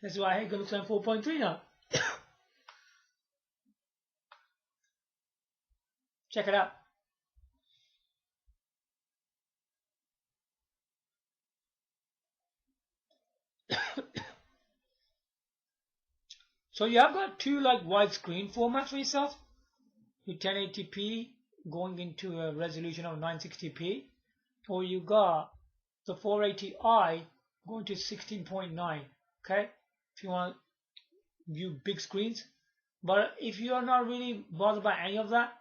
That's why it looks like 4.3 now. Check it out. So you have got two like widescreen formats for yourself, with 1080p going into a resolution of 960p, or you got the 480i going to 16.9. Okay, if you want to view big screens. But if you are not really bothered by any of that,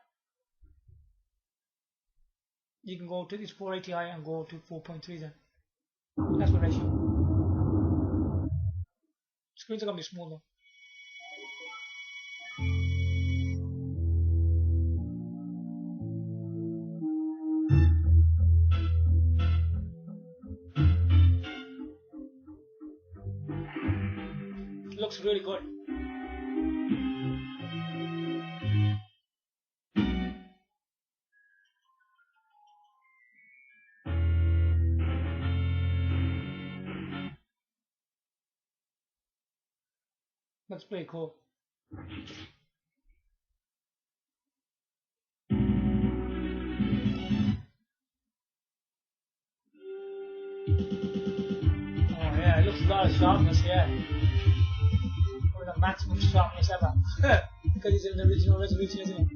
you can go to this 480i and go to 4.3 then. That's the ratio. Screens are gonna be smaller. Looks really good. That's pretty cool. Oh yeah, it looks a lot of sharpness here. With the maximum sharpness ever. Because it's in the original resolution, isn't it?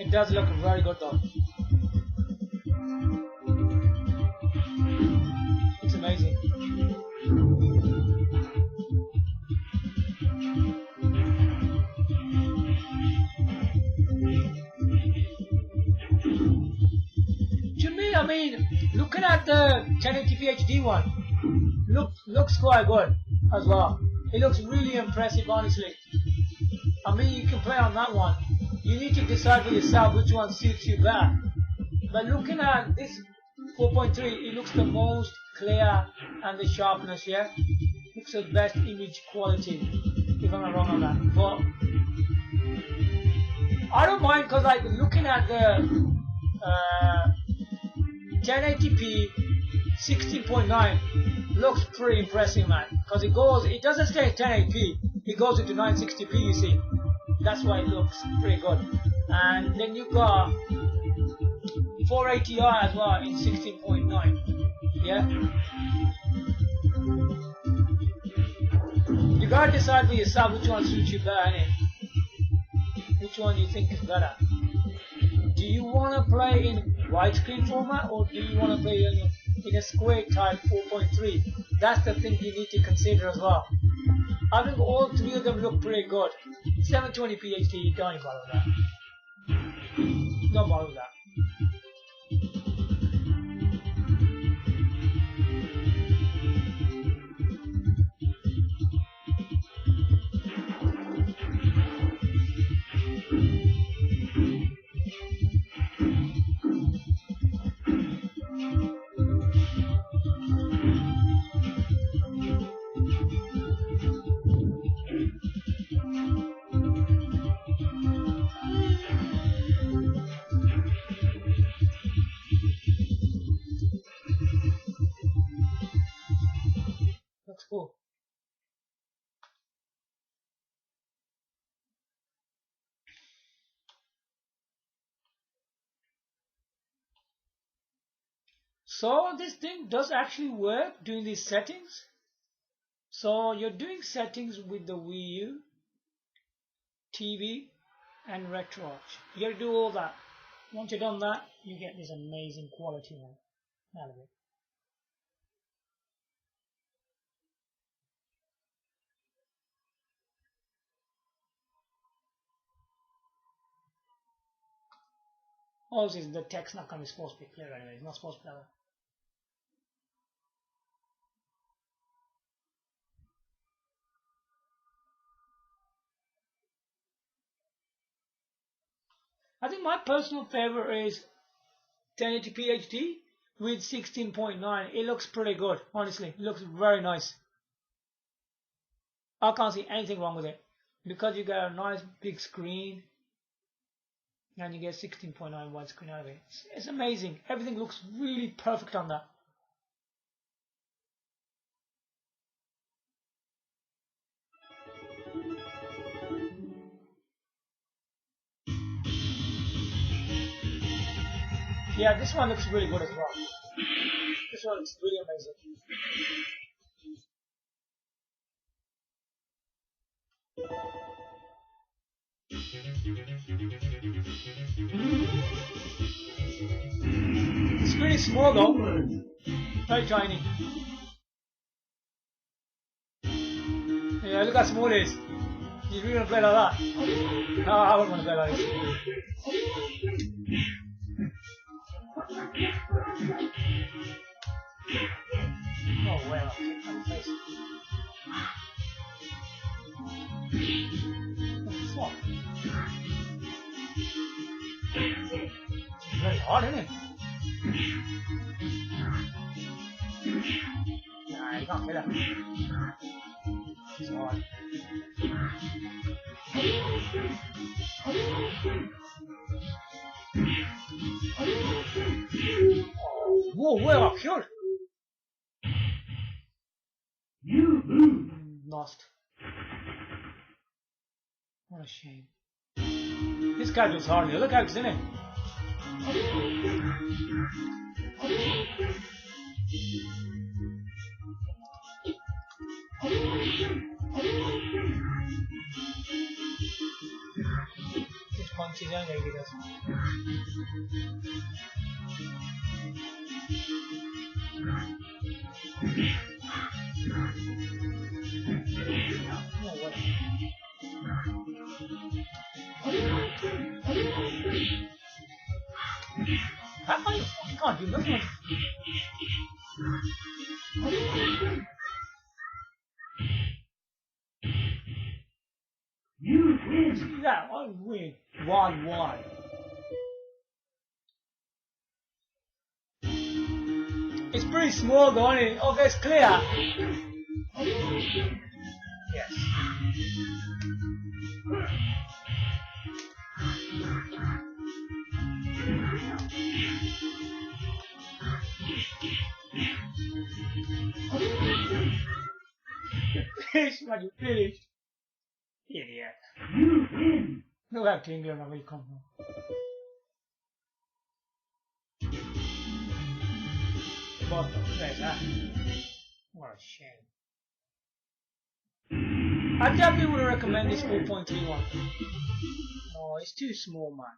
It does look very good though. It's amazing. To me, I mean, looking at the 1080p HD one, looks quite good as well. It looks really impressive, honestly. I mean, you can play on that one. You need to decide for yourself which one suits you better. But looking at this 4.3, it looks the most clear and the sharpness, yeah? Looks the best image quality, if I'm not wrong on that. But I don't mind, because like looking at the 1080p 16.9 looks pretty impressive, man. Because it doesn't stay at 1080p, it goes into 960p, you see. That's why it looks pretty good. And then you got 480i as well in 16.9. Yeah. You gotta decide for yourself which one suits you better, innit? Which one you think is better. Do you wanna play in widescreen format, or do you wanna play in a square type 4.3? That's the thing you need to consider as well. I think all three of them look pretty good. 720p HD, don't bother with that. Don't bother with that. Looks cool. So this thing does actually work doing these settings. So you're doing settings with the Wiiu, TV, and Retroarch. You gotta do all that. Once you've done that, you get this amazing quality out of it. Obviously, the text not gonna be supposed to be clear anyway. It's not supposed to be clear. I think my personal favorite is 1080p HD with 16.9. It looks pretty good, honestly. It looks very nice. I can't see anything wrong with it because you got a nice big screen and you get 16.9 widescreen out of it. It's amazing. Everything looks really perfect on that. Yeah, this one looks really good as well. This one looks really amazing. It's pretty small though. Very tiny. Yeah, look how small it is. You really want to play like that? No, I wouldn't want to play like this. Oh, well, I'll kick my face. What the fuck? It's very hard, isn't it? Nah, you can't kill it. It's hard. Whoa, where I killed? You lose. Lost. What a shame. This character's hard. The other character's in it. Just punches and maybe does. No way. How come you fucking can't do nothing? You win. See that? I win. 1-1. It's pretty small though, isn't it? Okay, it's clear. Yes. Finish, man, you finished. Idiot. You win. No acting there, where you come from. What the fuck, huh? What a shame. I definitely would recommend this 4.31. Oh, it's too small, man.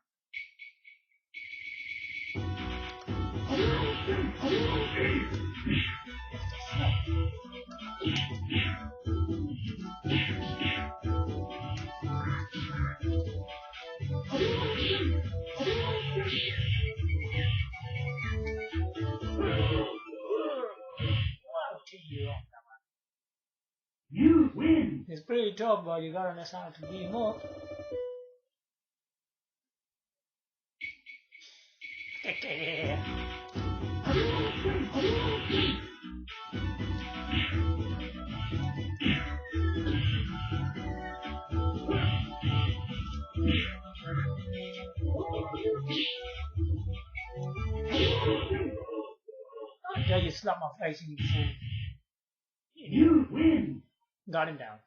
You win. It's pretty tough, but you gotta understand how to beat him up. Okay, you slap my face in your fool. You win. Got him down.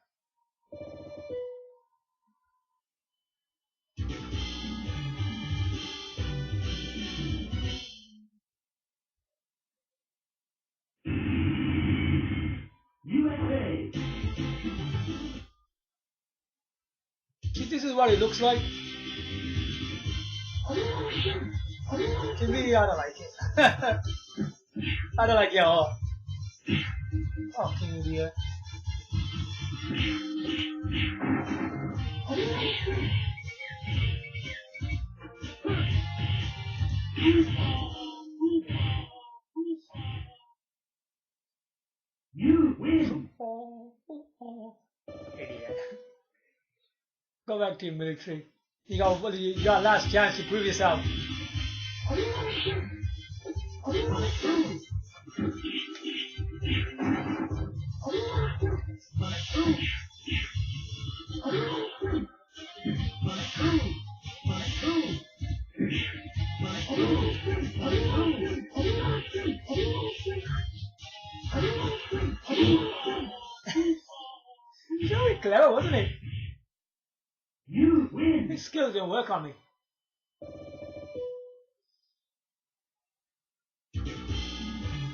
USA. See, this is what it looks like. To me, I don't like it. I don't like it at all. Fucking idiot. You win. Idiot. Go back to your military. You got last chance to prove yourself. Very clever, wasn't it? You win. His skills didn't work on me.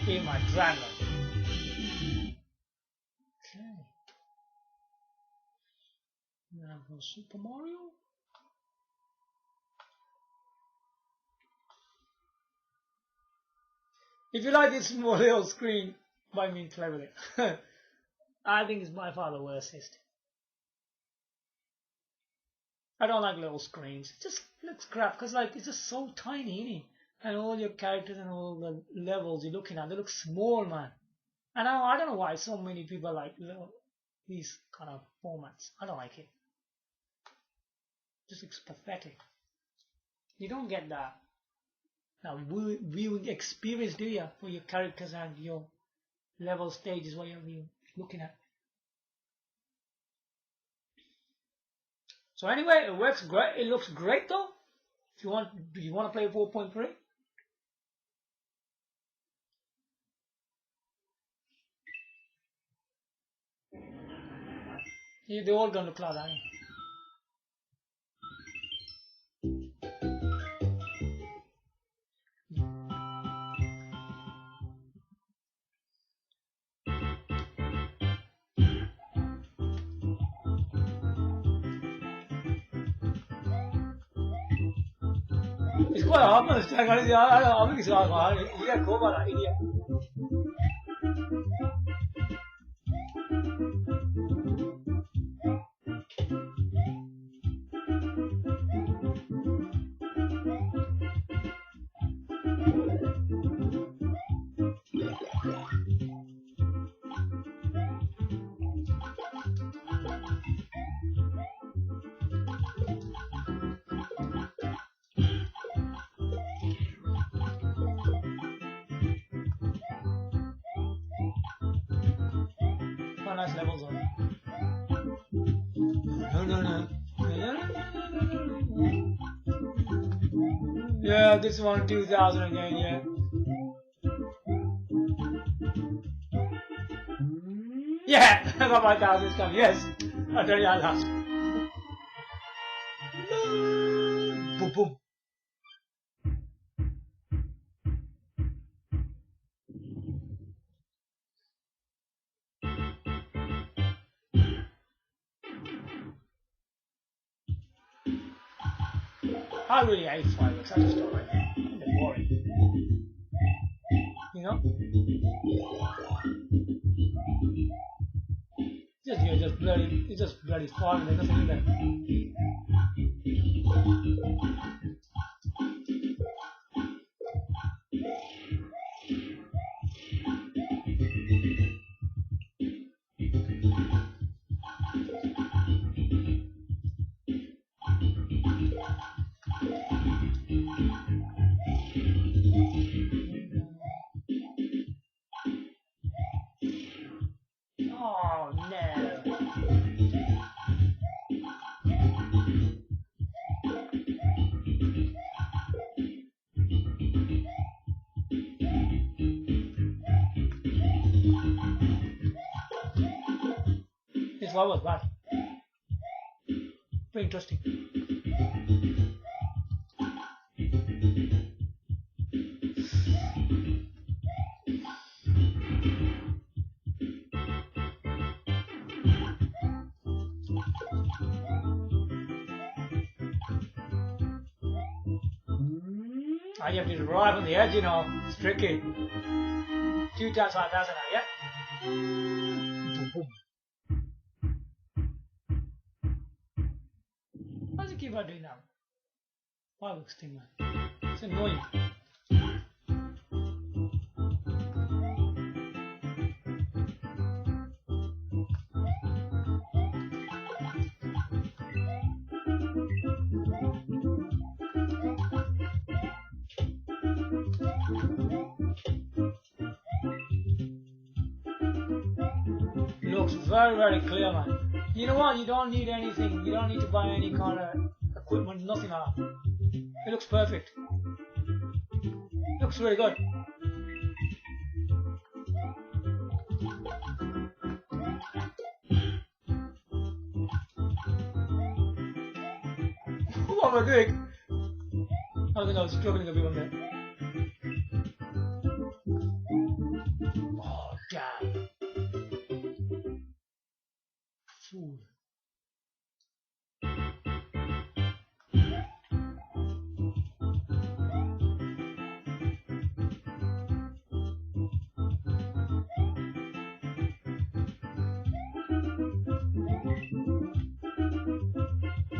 Be my dragon. Okay. Then I'm going Super Mario. If you like this small little screen, by me cleverly, I think it's by far the worstest. I don't like little screens. It just looks crap because like it's just so tiny, innit? And all your characters and all the levels you're looking at, they look small, man. And I don't know why so many people like these kind of formats. I don't like it. It just looks pathetic. You don't get that viewing experience, do you, for your characters and your level stages what you're looking at. So anyway, it works great. It looks great though. If you want, do you want to play 4.3? Yeah, they're all going to cloud, aren't they? It's quite hard to understand. I think it's hard. Yeah, go about that idiot. Quite nice levels on it. No. Yeah, this one 2000 again, yeah. Yeah, I got my 1000 stuff, yes. I'll tell you that last. Boom, boom. I really hate fireworks, I just don't like them. They're boring. You know? It's just bloody fun, there's nothing in there. Oh no. This one was bad. Very interesting. You have to drive on the edge, you know. It's tricky. 2 times 5,000 now, yeah? Boom, boom. Why does it keep on doing that? Fireworks thing, man. It's annoying. Looks very, very clear, man. You know what? You don't need anything. You don't need to buy any kind of equipment, nothing like that. It looks perfect. Looks really good. What am I doing? I think I was struggling a bit on there.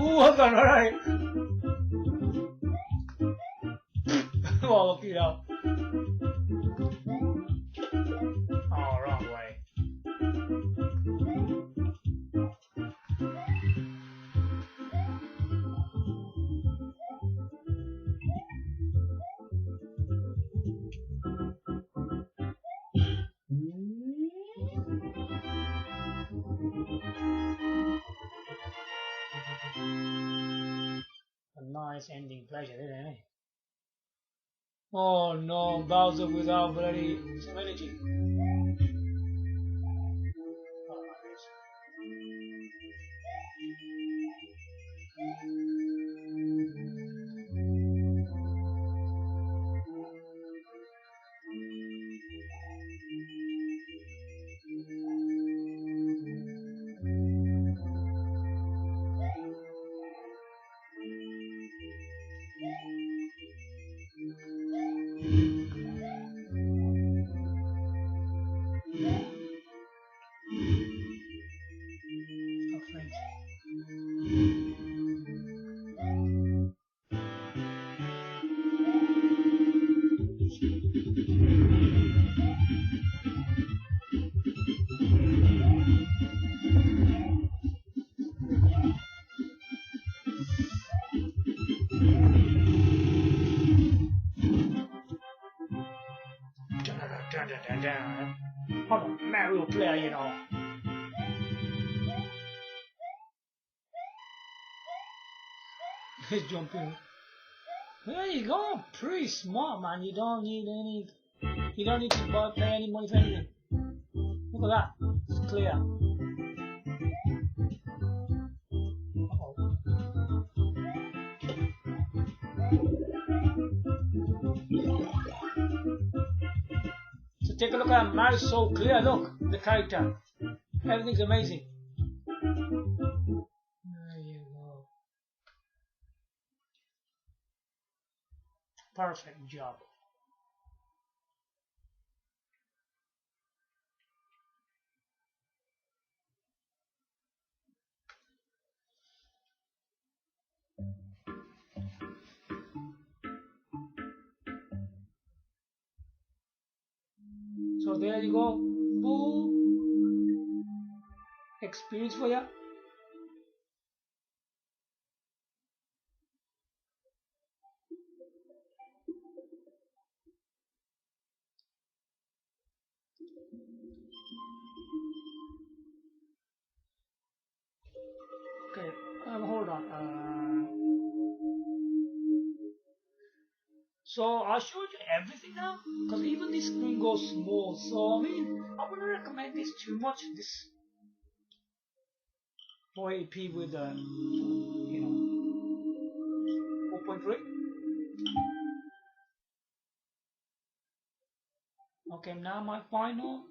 Hold on, alright. Oh, you know. Oh, wrong way. A nice ending pleasure, isn't it? Oh no, Bowser without bloody some energy. I'm a Mario player, you know. He's jumping. There you go, pretty smart, man. You don't need to pay any money for anything. Look at that, it's clear. So take a look at Mario's so clear. Look, the character, everything's amazing. There you go. Perfect job. So there you go, full experience for you. Okay, hold on. So I showed you everything now, because even this screen goes small. So I mean, I wouldn't recommend this too much. This 480p with 4.3. Okay, now my final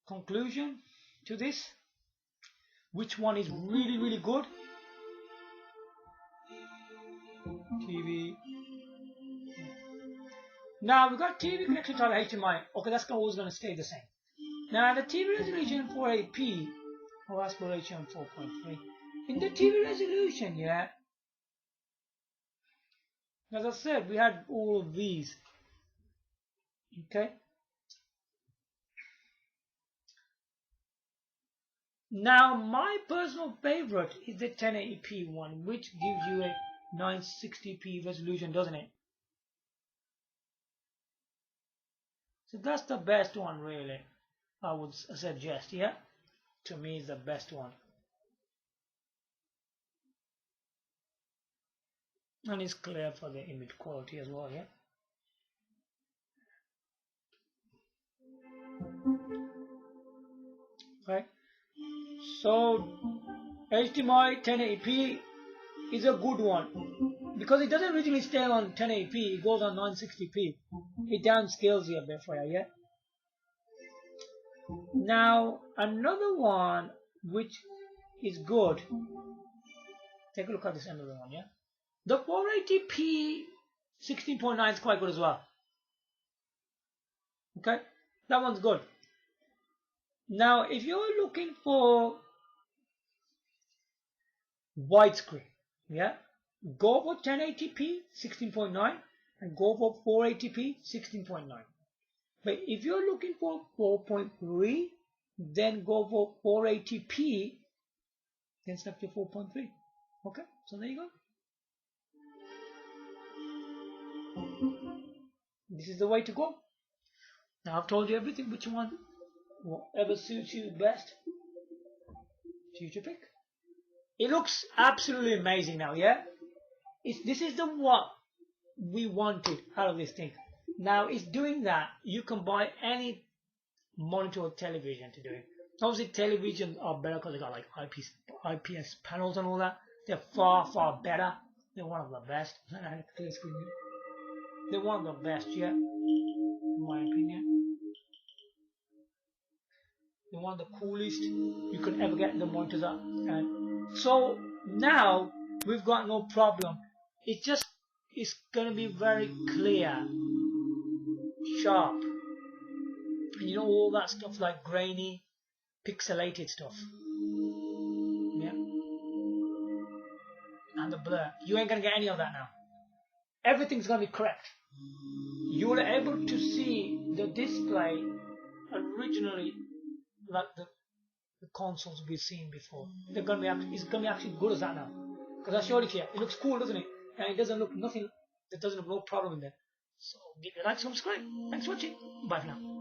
conclusion to this. Which one is really good? TV. Now we've got TV connected to our HDMI. Okay, that's always going to stay the same. Now the TV resolution 480p or aspiration 4.3. In the TV resolution, yeah, as I said, we had all of these. Okay. Now my personal favorite is the 1080p one, which gives you a 960p resolution, doesn't it? So that's the best one, really. I would suggest, yeah. To me, is the best one, and it's clear for the image quality as well, yeah. Okay. So HDMI 1080p is a good one because it doesn't originally stay on 1080p. It goes on 960p. It downscales you a bit for you, yeah. Now another one which is good. Take a look at this another one, yeah. The 480p 16.9 is quite good as well. Okay, that one's good. Now if you're looking for widescreen. Yeah, go for 1080p 16.9 and go for 480p 16.9. But if you're looking for 4.3, then go for 480p, then select your 4.3. Okay, so there you go. This is the way to go. Now I've told you everything which you want, whatever suits you best, choose your pick. It looks absolutely amazing now, yeah? This is the what we wanted out of this thing. Now it's doing that. You can buy any monitor or television to do it. Obviously televisions are better because they got like IPS panels and all that. They're far better. They're one of the best. They're one of the best, yeah, in my opinion. They're one of the coolest you could ever get the monitors up. And so now we've got no problem. It's gonna be very clear, sharp, and you know all that stuff like grainy, pixelated stuff. Yeah. And the blur. You ain't gonna get any of that now. Everything's gonna be correct. You were able to see the display originally like the consoles we've seen before. It's gonna be actually good as that now. Because I showed it here. It looks cool, doesn't it? And it doesn't look nothing. There doesn't look no problem in there. So give me a like, subscribe. Thanks for watching. Bye for now.